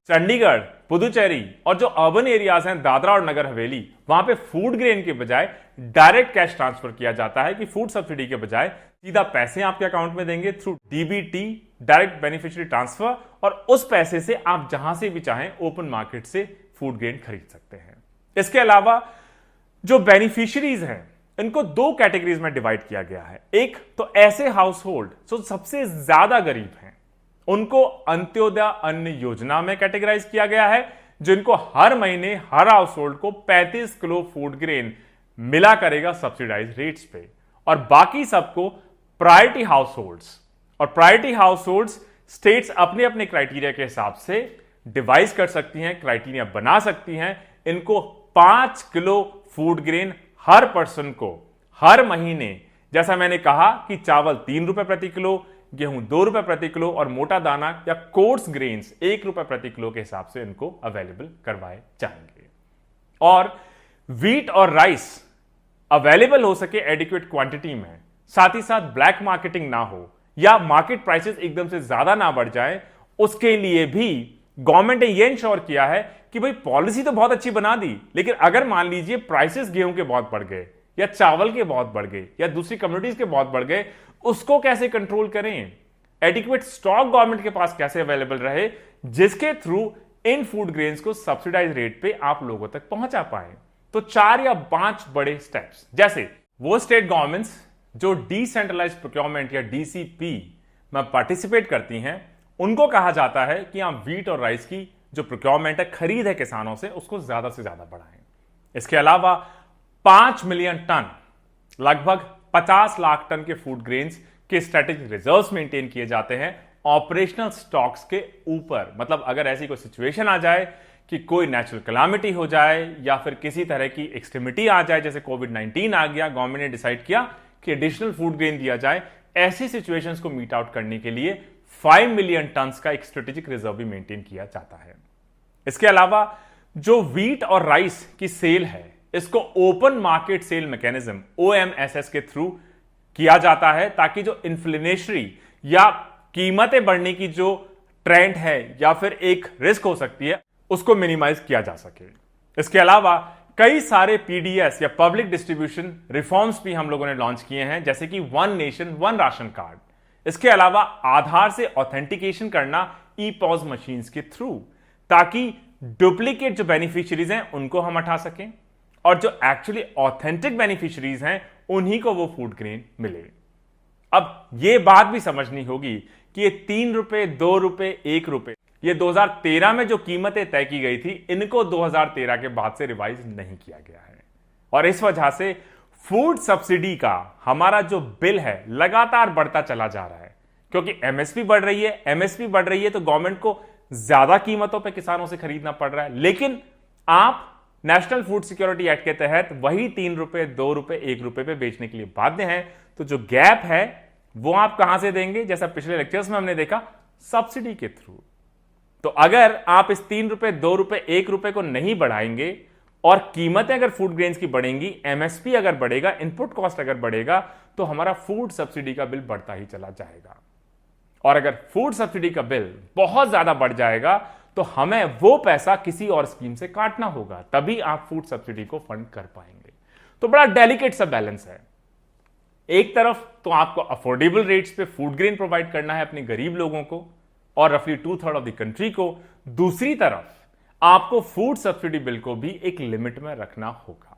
चंडीगढ़, पुदुचेरी और जो अर्बन एरियाज हैं दादरा और नगर हवेली, वहां पे फूड ग्रेन के बजाय डायरेक्ट कैश ट्रांसफर किया जाता है कि फूड सब्सिडी के बजाय सीधा पैसे आपके अकाउंट में देंगे through DBT, direct beneficiary transfer, और उस पैसे से आप जहां से भी चाहें ओपन मार्केट से फूड ग्रेन खरीद सकते हैं। इसके अलावा जो बेनिफिशियरीज हैं इनको दो कैटेगरीज में डिवाइड किया गया है। एक तो ऐसे हाउस होल्ड जो सबसे ज्यादा गरीब हैं, उनको अंत्योदय अन्न योजना में कैटेगराइज किया गया है, जिनको हर महीने हर हाउस होल्ड को 35 किलो फूड ग्रेन मिला करेगा सब्सिडाइज रेट्स पे, और बाकी सबको प्रायोरिटी हाउस होल्ड्स। और प्रायोरिटी हाउस होल्ड्स स्टेट्स अपने अपने क्राइटेरिया के हिसाब से डिवाइस कर सकती हैं, क्राइटेरिया बना सकती हैं। इनको 5 किलो फूड ग्रेन हर पर्सन को हर महीने, जैसा मैंने कहा कि चावल 3 रुपए प्रति किलो, गेहूं 2 रुपए प्रति किलो और मोटा दाना या कोर्स ग्रेन्स 1 रुपए प्रति किलो के हिसाब से इनको अवेलेबल करवाए जाएंगे। और व्हीट और राइस अवेलेबल हो सके एडिक्वेट क्वांटिटी में, साथ ही साथ ब्लैक मार्केटिंग ना हो या मार्केट प्राइसेस एकदम से ज्यादा ना बढ़ जाए, उसके लिए भी गवर्नमेंट ने यह इंश्योर किया है कि भाई पॉलिसी तो बहुत अच्छी बना दी, लेकिन अगर मान लीजिए प्राइसेस गेहूं के बहुत बढ़ गए या चावल के बहुत बढ़ गए या दूसरी कम्युनिटीज के बहुत बढ़ गए, उसको कैसे कंट्रोल करें? एडिक्वेट स्टॉक गवर्नमेंट के पास कैसे अवेलेबल रहे जिसके थ्रू इन फूड ग्रेन्स को सब्सिडाइज रेट पे आप लोगों तक पहुंचा पाए? तो 4 या 5 बड़े स्टेप्स, जैसे वो स्टेट गवर्नमेंट्स जो डिसेंट्रलाइज प्रोक्योरमेंट या डीसीपी में पार्टिसिपेट करती हैं, उनको कहा जाता है कि आप व्हीट और राइस की जो प्रोक्योरमेंट है, खरीद है किसानों से, उसको ज्यादा से ज्यादा बढ़ाएं। इसके अलावा 5 मिलियन टन, लगभग 50 लाख टन के फूड ग्रेन्स के स्ट्रेटेजिक रिजर्व्स मेंटेन किए जाते हैं ऑपरेशनल स्टॉक्स के ऊपर। मतलब अगर ऐसी कोई सिचुएशन आ जाए कि कोई नेचुरल कैलामिटी हो जाए या फिर किसी तरह की एक्सट्रीमिटी आ जाए, जैसे कोविड-19 आ गया, गवर्नमेंट ने डिसाइड किया कि एडिशनल फूड ग्रेन दिया जाए, ऐसी सिचुएशंस को मीट आउट करने के लिए 5 मिलियन टन का एक स्ट्रेटेजिक रिजर्व भी मेंटेन किया जाता है। इसके अलावा जो व्हीट और राइस की सेल है, इसको open market sale mechanism OMSS के थ्रू किया जाता है ताकि जो इन्फ्लेशनरी या कीमतें बढ़ने की जो ट्रेंड है या फिर एक रिस्क हो सकती है, उसको मिनिमाइज किया जा सके। इसके अलावा कई सारे PDS या पब्लिक डिस्ट्रीब्यूशन रिफॉर्म्स भी हम लोगों ने लॉन्च किए हैं, जैसे कि 1 नेशन 1 राशन कार्ड। इसके अलावा आधार से ऑथेंटिकेशन करना ई-पॉज मशीन्स के थ्रू, ताकि डुप्लीकेट जो बेनिफिशियरीज हैं उनको हम हटा सकें और जो एक्चुअली ऑथेंटिक बेनिफिशियरीज हैं उन्हीं को वो फूड ग्रेन मिले। अब यह बात भी समझनी होगी कि ये 3 रुपए, 2 रुपए, 1 रुपए, ये 2013 में जो कीमतें तय की गई थी, इनको 2013 के बाद से रिवाइज नहीं किया गया है। और इस वजह से फूड सब्सिडी का हमारा जो बिल है लगातार बढ़ता चला जा रहा है, क्योंकि एमएसपी बढ़ रही है। एमएसपी बढ़ रही है तो गवर्नमेंट को ज्यादा कीमतों पे किसानों से खरीदना पड़ रहा है, लेकिन आप नेशनल फूड सिक्योरिटी एक्ट के तहत वही 3 रुपए, 2 रुपए, 1 रुपए पे बेचने के लिए बाध्य हैं। तो जो गैप है वो आप कहां से देंगे? जैसा पिछले लेक्चर्स में हमने देखा, सब्सिडी के थ्रू। तो अगर आप इस 3 रुपए, 2 रुपए, 1 रुपए को नहीं बढ़ाएंगे और कीमतें अगर फूड ग्रेन्स की बढ़ेंगी, एमएसपी अगर बढ़ेगा, इनपुट कॉस्ट अगर बढ़ेगा, तो हमारा फूड सब्सिडी का बिल बढ़ता ही चला जाएगा। और अगर फूड सब्सिडी का बिल बहुत ज्यादा बढ़ जाएगा तो हमें वो पैसा किसी और स्कीम से काटना होगा, तभी आप फूड सब्सिडी को फंड कर पाएंगे। तो बड़ा डेलिकेट सा बैलेंस है। एक तरफ तो आपको अफोर्डेबल रेट्स पे फूड ग्रेन प्रोवाइड करना है अपने गरीब लोगों को और रफली 2/3 ऑफ द कंट्री को, दूसरी तरफ आपको फूड सब्सिडी बिल को भी एक लिमिट में रखना होगा।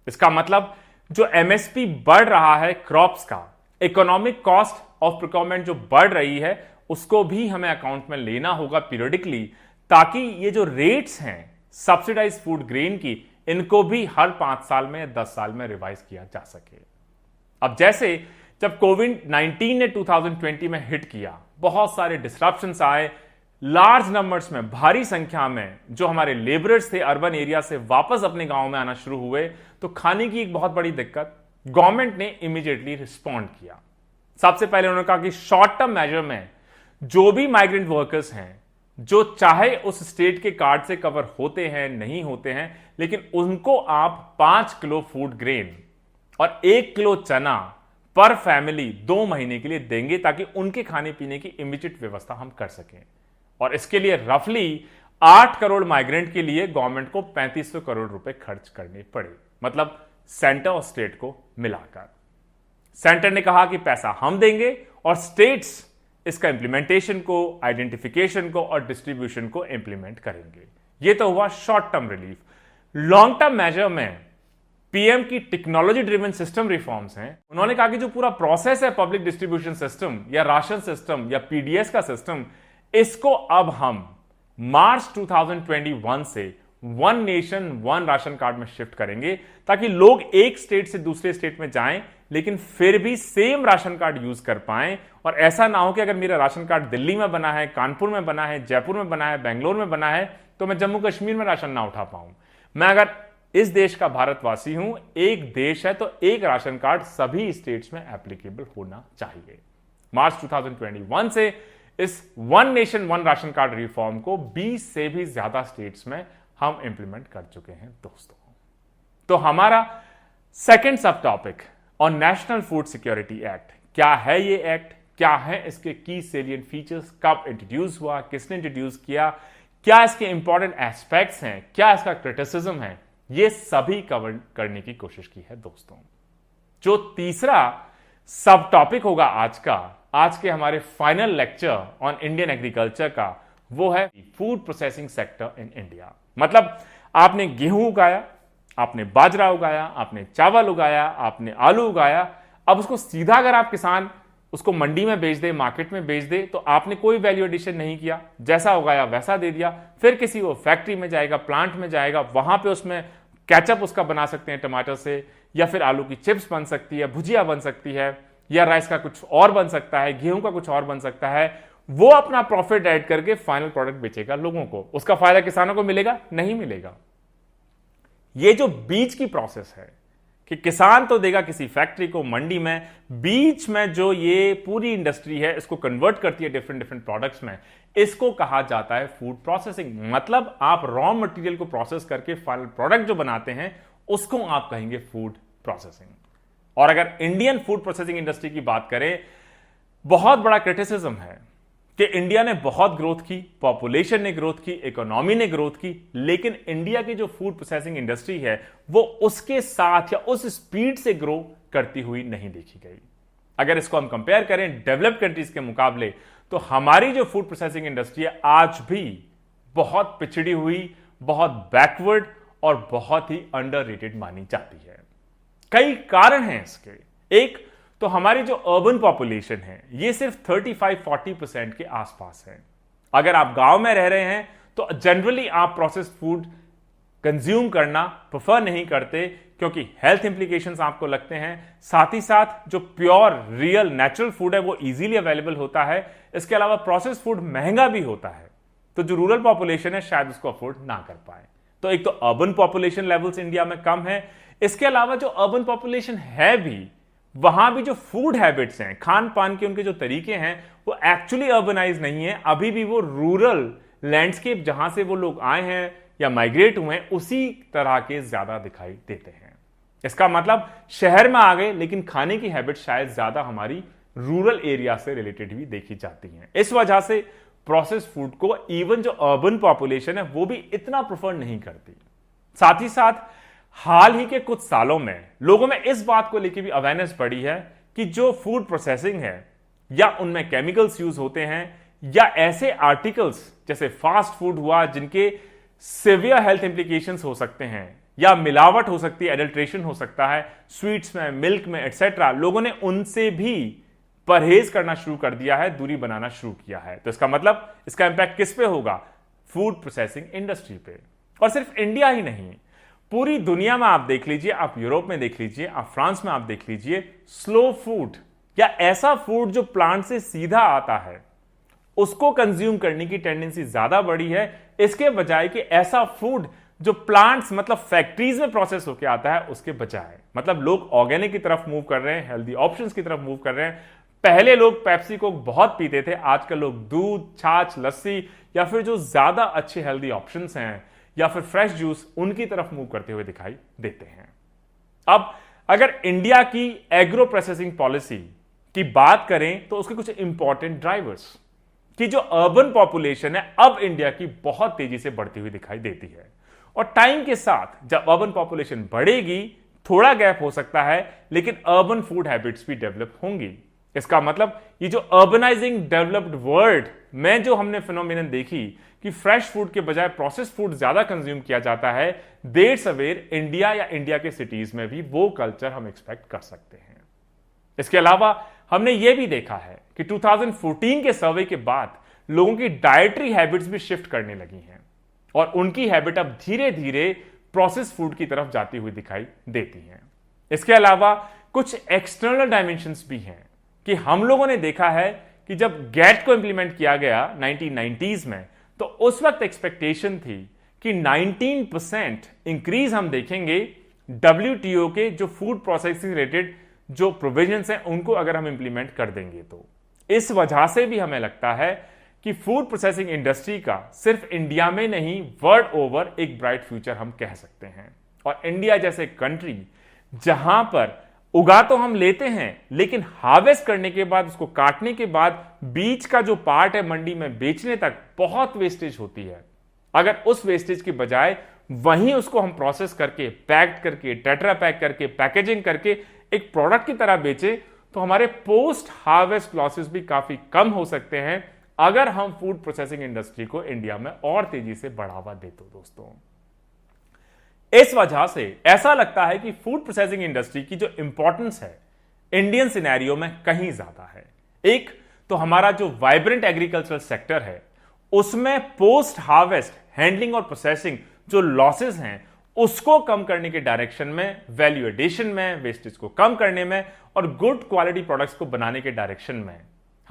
इसका मतलब जो एमएसपी बढ़ रहा है क्रॉप्स का, इकोनॉमिक कॉस्ट ऑफ प्रोक्योरमेंट जो बढ़ रही है, उसको भी हमें अकाउंट में लेना होगा पीरियडिकली, ताकि ये जो रेट्स हैं सब्सिडाइज फूड ग्रेन की, इनको भी हर 5 साल में या 10 साल में रिवाइज किया जा सके। अब जैसे जब कोविड-19 ने 2020 में हिट किया, बहुत सारे डिसरप्शंस आए, लार्ज नंबर्स में, भारी संख्या में जो हमारे लेबरर्स थे अर्बन एरिया से वापस अपने गांव में आना शुरू हुए, तो खाने की एक बहुत बड़ी दिक्कत, गवर्नमेंट ने इमीडिएटली रिस्पॉन्ड किया। सबसे पहले उन्होंने कहा कि शॉर्ट टर्म मेजर में जो भी माइग्रेंट वर्कर्स हैं, जो चाहे उस स्टेट के कार्ड से कवर होते हैं नहीं होते हैं, लेकिन उनको आप 5 किलो फूड ग्रेन और 1 किलो चना पर फैमिली 2 महीने के लिए देंगे, ताकि उनके खाने पीने की इमीडिएट व्यवस्था हम कर सकें। और इसके लिए रफली 8 करोड़ माइग्रेंट के लिए गवर्नमेंट को 3500 करोड़ रुपए खर्च करने पड़े, मतलब सेंटर और स्टेट को मिलाकर। सेंटर ने कहा कि पैसा हम देंगे और स्टेट्स इसका इंप्लीमेंटेशन को, आइडेंटिफिकेशन को और डिस्ट्रीब्यूशन को इंप्लीमेंट करेंगे। यह तो हुआ short term relief. Long term major में पीएम की टेक्नोलॉजी ड्रिवन सिस्टम रिफॉर्म्स हैं। उन्होंने कहा कि जो पूरा प्रोसेस है पब्लिक डिस्ट्रीब्यूशन सिस्टम या राशन सिस्टम या पीडीएस का सिस्टम, इसको अब हम मार्च 2021 से one nation one ration card में शिफ्ट करेंगे, ताकि लोग एक स्टेट से दूसरे स्टेट में जाएं लेकिन फिर भी सेम राशन कार्ड यूज कर पाएं। और ऐसा ना हो कि अगर मेरा राशन कार्ड दिल्ली में बना है, कानपुर में बना है, जयपुर में बना है, बेंगलोर में बना है, तो मैं जम्मू कश्मीर में राशन ना उठा पाऊं। मैं अगर इस देश का भारतवासी हूं, एक देश है, तो एक राशन कार्ड सभी स्टेट्स में एप्लीकेबल होना चाहिए। मार्च 2021 से इस one nation one ration card reform को 20 से भी ज्यादा स्टेट्स में हम इंप्लीमेंट कर चुके हैं दोस्तों। तो हमारा सेकंड सब topic on national food security act, क्या है ये एक्ट, क्या है इसके की सेलिएंट फीचर्स, कब इंट्रोड्यूस हुआ, किसने इंट्रोड्यूस किया, क्या इसके इंपॉर्टेंट एस्पेक्ट्स हैं, क्या इसका क्रिटिसिज्म है, ये सभी कवर करने की कोशिश की है दोस्तों। जो तीसरा सब टॉपिक होगा आज के हमारे final lecture on Indian agriculture का, वो है food processing sector in India. मतलब आपने गेहूं उगाया, आपने बाजरा उगाया, आपने चावल उगाया, आपने आलू उगाया, अब उसको सीधा अगर आप किसान उसको मंडी में बेच दे, मार्केट में बेच दे, तो आपने कोई वैल्यू एडिशन नहीं किया, जैसा उगाया वैसा दे दिया। फिर किसी वो फैक्ट्री में जाएगा, प्लांट में जाएगा, वहां पे उसमें केचप उसका बना सकते हैं टमाटर से, या फिर आलू की चिप्स बन सकती है, भुजिया बन सकती है, या राइस का कुछ और बन सकता है, गेहूं का कुछ और बन सकता है। वो अपना प्रॉफिट ऐड करके फाइनल प्रोडक्ट बेचेगा लोगों को। उसका फायदा किसानों को मिलेगा? नहीं मिलेगा। ये जो बीच की प्रोसेस है कि किसान तो देगा किसी फैक्ट्री को मंडी में, बीच में जो ये पूरी इंडस्ट्री है इसको कन्वर्ट करती है डिफरेंट प्रोडक्ट्स में, इसको कहा जाता है फूड प्रोसेसिंग। मतलब आप रॉ मटेरियल को प्रोसेस करके फाइनल प्रोडक्ट जो बनाते हैं उसको आप कहेंगे फूड प्रोसेसिंग। और अगर इंडियन फूड प्रोसेसिंग इंडस्ट्री की बात करें, बहुत बड़ा क्रिटिसिज्म है कि इंडिया ने बहुत ग्रोथ की, पॉपुलेशन ने ग्रोथ की, इकोनॉमी ने ग्रोथ की, लेकिन इंडिया की जो फूड प्रोसेसिंग इंडस्ट्री है वो उसके साथ या उस स्पीड से ग्रो करती हुई नहीं देखी गई। अगर इसको हम कंपेयर करें डेवलप्ड कंट्रीज के मुकाबले, तो हमारी जो फूड प्रोसेसिंग इंडस्ट्री है आज भी बहुत पिछड़ी हुई, बहुत बैकवर्ड और बहुत ही अंडररेटेड मानी जाती है। कई कारण हैं इसके। एक तो हमारी जो अर्बन पॉपुलेशन है ये सिर्फ 35-40% के आसपास है। अगर आप गांव में रह रहे हैं तो जनरली आप प्रोसेस्ड फूड कंज्यूम करना प्रेफर नहीं करते, क्योंकि हेल्थ इंप्लीकेशंस आपको लगते हैं। साथ ही साथ जो प्योर रियल नेचुरल फूड है वो इजीली अवेलेबल होता है। इसके अलावा प्रोसेस्ड फूड महंगा भी होता है, तो जो रूरल पॉपुलेशन है शायद उसको अफोर्ड ना कर पाए। तो एक तो अर्बन पॉपुलेशन लेवल्स इंडिया में कम है। इसके अलावा जो अर्बन पॉपुलेशन है भी, वहां भी जो फूड हैबिट्स हैं, खान पान के उनके जो तरीके हैं, वो एक्चुअली अर्बनाइज नहीं है। अभी भी वो रूरल लैंडस्केप जहां से वो लोग आए हैं या माइग्रेट हुए हैं उसी तरह के ज्यादा दिखाई देते हैं। इसका मतलब शहर में आ गए लेकिन खाने की हैबिट शायद ज्यादा हमारी रूरल एरिया से रिलेटेड भी देखी जाती हैं। इस वजह से प्रोसेस्ड फूड को इवन जो अर्बन पॉपुलेशन है वो भी इतना प्रेफर नहीं करती। साथ ही साथ हाल ही के कुछ सालों में लोगों में इस बात को लेकर भी अवेयरनेस बढ़ी है कि जो फूड प्रोसेसिंग है या उनमें केमिकल्स यूज होते हैं, या ऐसे आर्टिकल्स जैसे फास्ट फूड हुआ जिनके सिवियर हेल्थ इंप्लीकेशंस हो सकते हैं, या मिलावट हो सकती है, एडल्ट्रेशन हो सकता है स्वीट्स में, मिल्क में एटसेट्रा, लोगों ने उनसे भी परहेज करना शुरू कर दिया है, दूरी बनाना शुरू किया है। तो इसका मतलब इसका इंपैक्ट किस पे होगा? फूड प्रोसेसिंग इंडस्ट्री पे। और सिर्फ इंडिया ही नहीं, पूरी दुनिया में आप देख लीजिए, आप यूरोप में देख लीजिए, आप फ्रांस में आप देख लीजिए, स्लो फूड या ऐसा फूड जो प्लांट से सीधा आता है उसको कंज्यूम करने की टेंडेंसी ज्यादा बढ़ी है, इसके बजाय कि ऐसा फूड जो प्लांट्स मतलब फैक्ट्रीज में प्रोसेस होकर आता है उसके बजाय। मतलब लोग ऑर्गेनिक की तरफ मूव कर रहे हैं, हेल्दी ऑप्शंस की तरफ मूव कर रहे हैं। पहले लोग पेप्सी को बहुत पीते थे, आजकल लोग दूध, छाछ, लस्सी या फिर जो ज्यादा अच्छे हेल्दी ऑप्शंस हैं या फिर फ्रेश जूस उनकी तरफ मूव करते हुए दिखाई देते हैं। अब अगर इंडिया की एग्रो प्रोसेसिंग पॉलिसी की बात करें तो उसके कुछ इंपॉर्टेंट ड्राइवर्स कि जो अर्बन पॉपुलेशन है अब इंडिया की बहुत तेजी से बढ़ती हुई दिखाई देती है, और टाइम के साथ जब अर्बन पॉपुलेशन बढ़ेगी थोड़ा गैप हो सकता है, लेकिन अर्बन फूड हैबिट्स भी डेवलप होंगी। इसका मतलब ये जो अर्बनाइजिंग डेवलप्ड वर्ल्ड में जो हमने फिनोमिनन देखी कि फ्रेश फूड के बजाय प्रोसेस फूड ज्यादा कंज्यूम किया जाता है, देर सवेर इंडिया या इंडिया के सिटीज में भी वो कल्चर हम एक्सपेक्ट कर सकते हैं। इसके अलावा हमने ये भी देखा है कि 2014 के सर्वे के बाद लोगों की डाइटरी हैबिट्स भी शिफ्ट करने लगी हैं और उनकी हैबिट अब धीरे धीरे प्रोसेस फूड की तरफ जाती हुई दिखाई देती हैं। इसके अलावा कुछ एक्सटर्नल डायमेंशंस भी हैं कि हम लोगों ने देखा है कि जब गैट को इंप्लीमेंट किया गया 1990s में, तो उस वक्त एक्सपेक्टेशन थी कि 19% इंक्रीज हम देखेंगे WTO के जो फूड प्रोसेसिंग रिलेटेड जो प्रोविजंस हैं उनको अगर हम इंप्लीमेंट कर देंगे तो। इस वजह से भी हमें लगता है कि फूड प्रोसेसिंग इंडस्ट्री का सिर्फ इंडिया में नहीं वर्ल्ड ओवर एक ब्राइट फ्यूचर हम कह सकते हैं। और इंडिया जैसे कंट्री जहां पर उगा तो हम लेते हैं, लेकिन हार्वेस्ट करने के बाद उसको काटने के बाद बीच का जो पार्ट है मंडी में बेचने तक बहुत वेस्टेज होती है। अगर उस वेस्टेज के बजाय वहीं उसको हम प्रोसेस करके, पैक्ड करके, टेट्रा पैक करके, पैकेजिंग करके एक प्रोडक्ट की तरह बेचे तो हमारे पोस्ट हार्वेस्ट लॉसेस भी काफी कम हो सकते हैं अगर हम फूड प्रोसेसिंग इंडस्ट्री को इंडिया में और तेजी से बढ़ावा दे तो दोस्तों। इस वजह से ऐसा लगता है कि फूड प्रोसेसिंग इंडस्ट्री की जो इंपॉर्टेंस है इंडियन सिनेरियो में कहीं ज्यादा है। एक तो हमारा जो वाइब्रेंट एग्रीकल्चरल सेक्टर है उसमें पोस्ट हार्वेस्ट हैंडलिंग और प्रोसेसिंग जो लॉसेस हैं उसको कम करने के डायरेक्शन में, वैल्यू एडिशन में, वेस्टेज को कम करने में और गुड क्वालिटी प्रोडक्ट्स को बनाने के डायरेक्शन में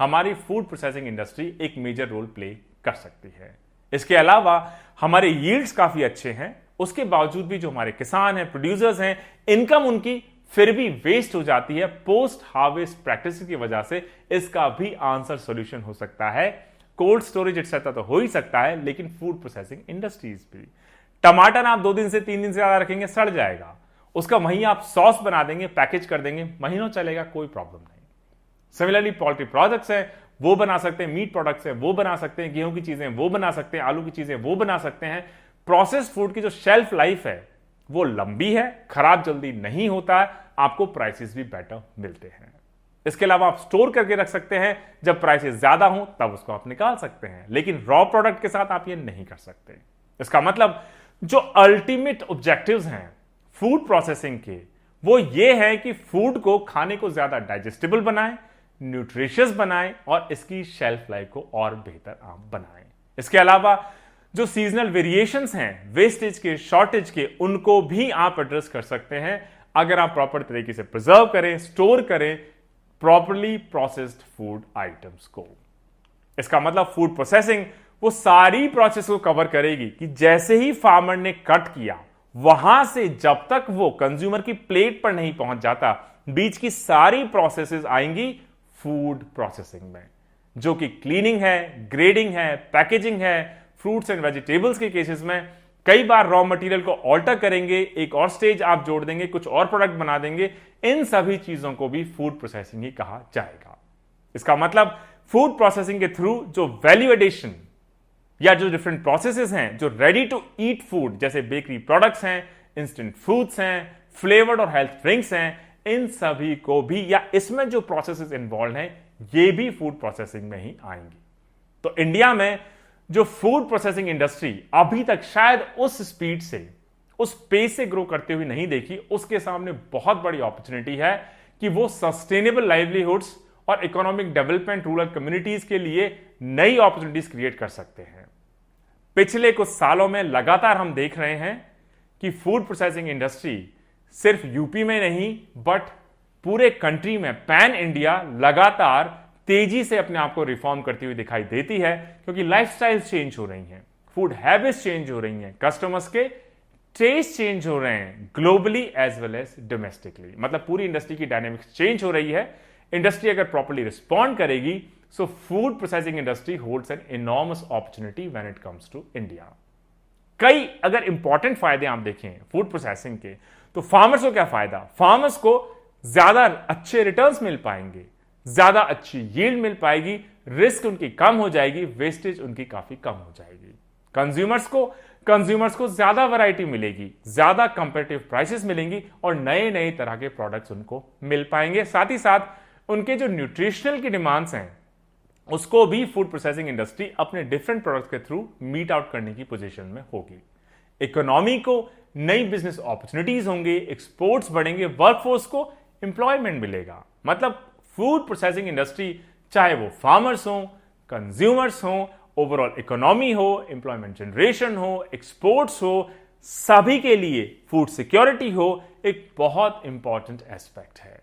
हमारी फूड प्रोसेसिंग इंडस्ट्री एक मेजर रोल प्ले कर सकती है। इसके अलावा हमारे यील्ड्स काफी अच्छे हैं, उसके बावजूद भी जो हमारे किसान हैं, प्रोड्यूसर्स हैं, इनकम उनकी फिर भी वेस्ट हो जाती है पोस्ट हार्वेस्ट प्रैक्टिस की वजह से। इसका भी आंसर सॉल्यूशन हो सकता है। कोल्ड स्टोरेज एक्सेट्रा तो हो ही सकता है, लेकिन फूड प्रोसेसिंग इंडस्ट्रीज भी। टमाटर आप 2 दिन से 3 दिन से ज्यादा रखेंगे सड़ जाएगा, उसका वहीं आप सॉस बना देंगे, पैकेज कर देंगे, महीनों चलेगा, कोई प्रॉब्लम नहीं। सिमिलरली पोल्ट्री प्रोडक्ट्स हैं वो बना सकते हैं, मीट प्रोडक्ट्स हैं वो बना सकते हैं, गेहूं की चीजें वो बना सकते हैं, आलू की चीजें वो बना सकते हैं। प्रोसेस्ड फूड की जो शेल्फ लाइफ है वो लंबी है, खराब जल्दी नहीं होता है, आपको प्राइसेस भी बेटर मिलते हैं। इसके अलावा आप स्टोर करके रख सकते हैं, जब प्राइसेस ज्यादा हो तब उसको आप निकाल सकते हैं, लेकिन रॉ प्रोडक्ट के साथ आप ये नहीं कर सकते। इसका मतलब जो अल्टीमेट ऑब्जेक्टिव्स हैं फूड प्रोसेसिंग के वो ये है कि फूड को खाने को ज्यादा डाइजेस्टेबल बनाएं, न्यूट्रिशियस बनाएं और इसकी शेल्फ लाइफ को और बेहतर आप बनाएं। इसके अलावा जो सीजनल वेरिएशंस हैं, वेस्टेज के, शॉर्टेज के, उनको भी आप एड्रेस कर सकते हैं अगर आप प्रॉपर तरीके से प्रिजर्व करें, स्टोर करें प्रॉपरली प्रोसेस्ड फूड आइटम्स को। इसका मतलब फूड प्रोसेसिंग वो सारी प्रोसेस को कवर करेगी कि जैसे ही फार्मर ने कट किया वहां से जब तक वो कंज्यूमर की प्लेट पर नहीं पहुंच जाता, बीच की सारी प्रोसेसेस आएंगी फूड प्रोसेसिंग में, जो कि क्लीनिंग है, ग्रेडिंग है, पैकेजिंग है। फ्रूट्स एंड वेजिटेबल्स के केसेस में कई बार रॉ मटेरियल को ऑल्टर करेंगे, एक और स्टेज आप जोड़ देंगे, कुछ और प्रोडक्ट बना देंगे, इन सभी चीजों को भी फूड प्रोसेसिंग ही कहा जाएगा। इसका मतलब फूड प्रोसेसिंग के थ्रू जो वैल्यू एडिशन या जो डिफरेंट प्रोसेसेस हैं, जो रेडी टू ईट फूड जैसे बेकरी प्रोडक्ट्स हैं, इंस्टेंट फूड्स हैं, फ्लेवर्ड और हेल्थ ड्रिंक्स हैं, इन सभी को भी या इसमें जो प्रोसेसेस इन्वॉल्व हैं ये भी फूड प्रोसेसिंग में ही आएंगी। तो इंडिया में जो फूड प्रोसेसिंग इंडस्ट्री अभी तक शायद उस स्पीड से, उस पेस से ग्रो करते हुए नहीं देखी, उसके सामने बहुत बड़ी अपॉर्चुनिटी है कि वो सस्टेनेबल लाइवलीहुड्स और इकोनॉमिक डेवलपमेंट रूरल कम्युनिटीज के लिए नई अपॉर्चुनिटीज क्रिएट कर सकते हैं। पिछले कुछ सालों में लगातार हम देख रहे हैं कि फूड प्रोसेसिंग इंडस्ट्री सिर्फ यूपी में नहीं बट पूरे कंट्री में पैन इंडिया लगातार तेजी से अपने आप को रिफॉर्म करती हुई दिखाई देती है, क्योंकि लाइफस्टाइल चेंज हो रही हैं, फूड हैबिट्स चेंज हो रही हैं, कस्टमर्स के टेस्ट चेंज हो रहे हैं globally as well as domestically. मतलब पूरी इंडस्ट्री की डायनेमिक्स चेंज हो रही है। इंडस्ट्री अगर प्रॉपर्ली रिस्पॉन्ड करेगी so food processing industry holds an enormous opportunity when it comes to India. कई अगर इंपॉर्टेंट फायदे आप देखें फूड प्रोसेसिंग के, तो फार्मर्स को क्या फायदा? फार्मर्स को ज्यादा अच्छे रिटर्न्स मिल पाएंगे, ज्यादा अच्छी यील्ड मिल पाएगी, रिस्क उनकी कम हो जाएगी, वेस्टेज उनकी काफी कम हो जाएगी। कंज्यूमर्स को ज्यादा वैरायटी मिलेगी, ज्यादा कंपेटिटिव प्राइसेस मिलेंगी और नए नए तरह के प्रोडक्ट्स उनको मिल पाएंगे। साथ ही साथ उनके जो न्यूट्रिशनल की डिमांड्स हैं उसको भी फूड प्रोसेसिंग इंडस्ट्री अपने डिफरेंट प्रोडक्ट्स के थ्रू मीट आउट करने की पोजीशन में होगी। इकोनॉमी को नई बिजनेस अपॉर्चुनिटीज होंगे, एक्सपोर्ट्स बढ़ेंगे, वर्कफोर्स को एम्प्लॉयमेंट मिलेगा। मतलब फूड प्रोसेसिंग इंडस्ट्री चाहे वो फार्मर्स हो, कंज्यूमर्स हो, ओवरऑल इकोनॉमी हो, एम्प्लॉयमेंट जनरेशन हो, एक्सपोर्ट्स हो, सभी के लिए फूड सिक्योरिटी हो, एक बहुत इंपॉर्टेंट एस्पेक्ट है।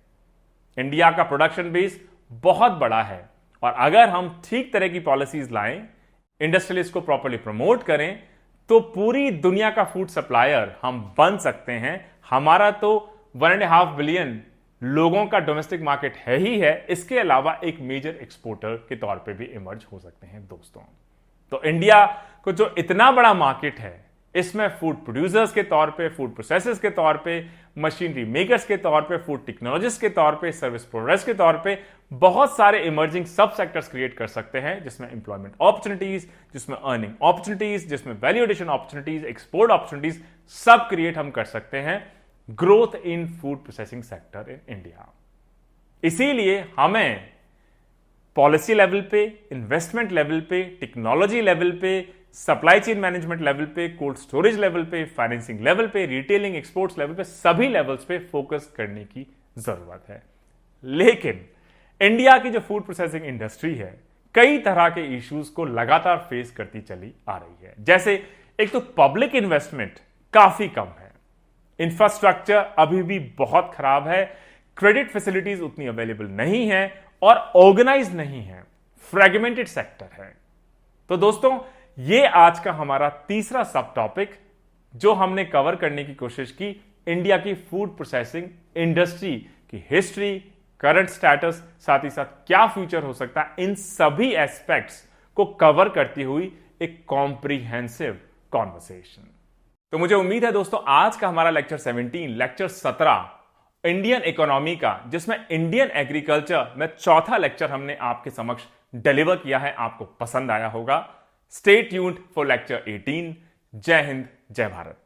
इंडिया का प्रोडक्शन बेस बहुत बड़ा है और अगर हम ठीक तरह की पॉलिसीज लाएं, इंडस्ट्रियलिस्ट को प्रॉपर्ली प्रमोट करें, तो पूरी दुनिया का फूड सप्लायर हम बन सकते हैं। हमारा तो 1.5 बिलियन लोगों का डोमेस्टिक मार्केट है ही है, इसके अलावा एक मेजर एक्सपोर्टर के तौर पे भी इमर्ज हो सकते हैं दोस्तों। तो इंडिया को जो इतना बड़ा मार्केट है, इसमें फूड प्रोड्यूसर्स के तौर पे, फूड प्रोसेसर्स के तौर पे, मशीनरी मेकर्स के तौर पे, फूड टेक्नोलॉजिस्ट के तौर पे, सर्विस प्रोवाइडर्स के तौर पे बहुत सारे इमर्जिंग सब सेक्टर्स क्रिएट कर सकते हैं, जिसमें एम्प्लॉयमेंट अपॉर्चुनिटीज, जिसमें अर्निंग अपॉर्चुनिटीज, जिसमें value addition opportunities, export opportunities सब क्रिएट हम कर सकते हैं growth in food processing sector in India. इसीलिए हमें पॉलिसी लेवल पे, इन्वेस्टमेंट लेवल पे, टेक्नोलॉजी लेवल पे, सप्लाई चेन मैनेजमेंट लेवल पे, कोल्ड स्टोरेज लेवल पे, फाइनेंसिंग लेवल पे, रिटेलिंग एक्सपोर्ट्स लेवल पे, सभी लेवल्स पे फोकस करने की जरूरत है। लेकिन इंडिया की जो फूड प्रोसेसिंग इंडस्ट्री है, कई तरह के इश्यूज को लगातार फेस करती चली आ रही है। जैसे एक तो पब्लिक इन्वेस्टमेंट काफी कम है, इंफ्रास्ट्रक्चर अभी भी बहुत खराब है, क्रेडिट फैसिलिटीज उतनी अवेलेबल नहीं है और ऑर्गेनाइज नहीं है, फ्रेगमेंटेड सेक्टर है। तो दोस्तों ये आज का हमारा तीसरा सब टॉपिक जो हमने कवर करने की कोशिश की, इंडिया की फूड प्रोसेसिंग इंडस्ट्री की हिस्ट्री, करंट स्टेटस, साथ ही साथ क्या फ्यूचर हो सकता है, इन सभी एस्पेक्ट्स को कवर करती हुई एक कॉम्प्रिहेंसिव कॉन्वर्सेशन। तो मुझे उम्मीद है दोस्तों आज का हमारा लेक्चर 17 इंडियन इकोनॉमी का, जिसमें इंडियन एग्रीकल्चर में चौथा लेक्चर हमने आपके समक्ष डिलीवर किया है, आपको पसंद आया होगा। Stay tuned for lecture 18। जय हिंद, जय भारत।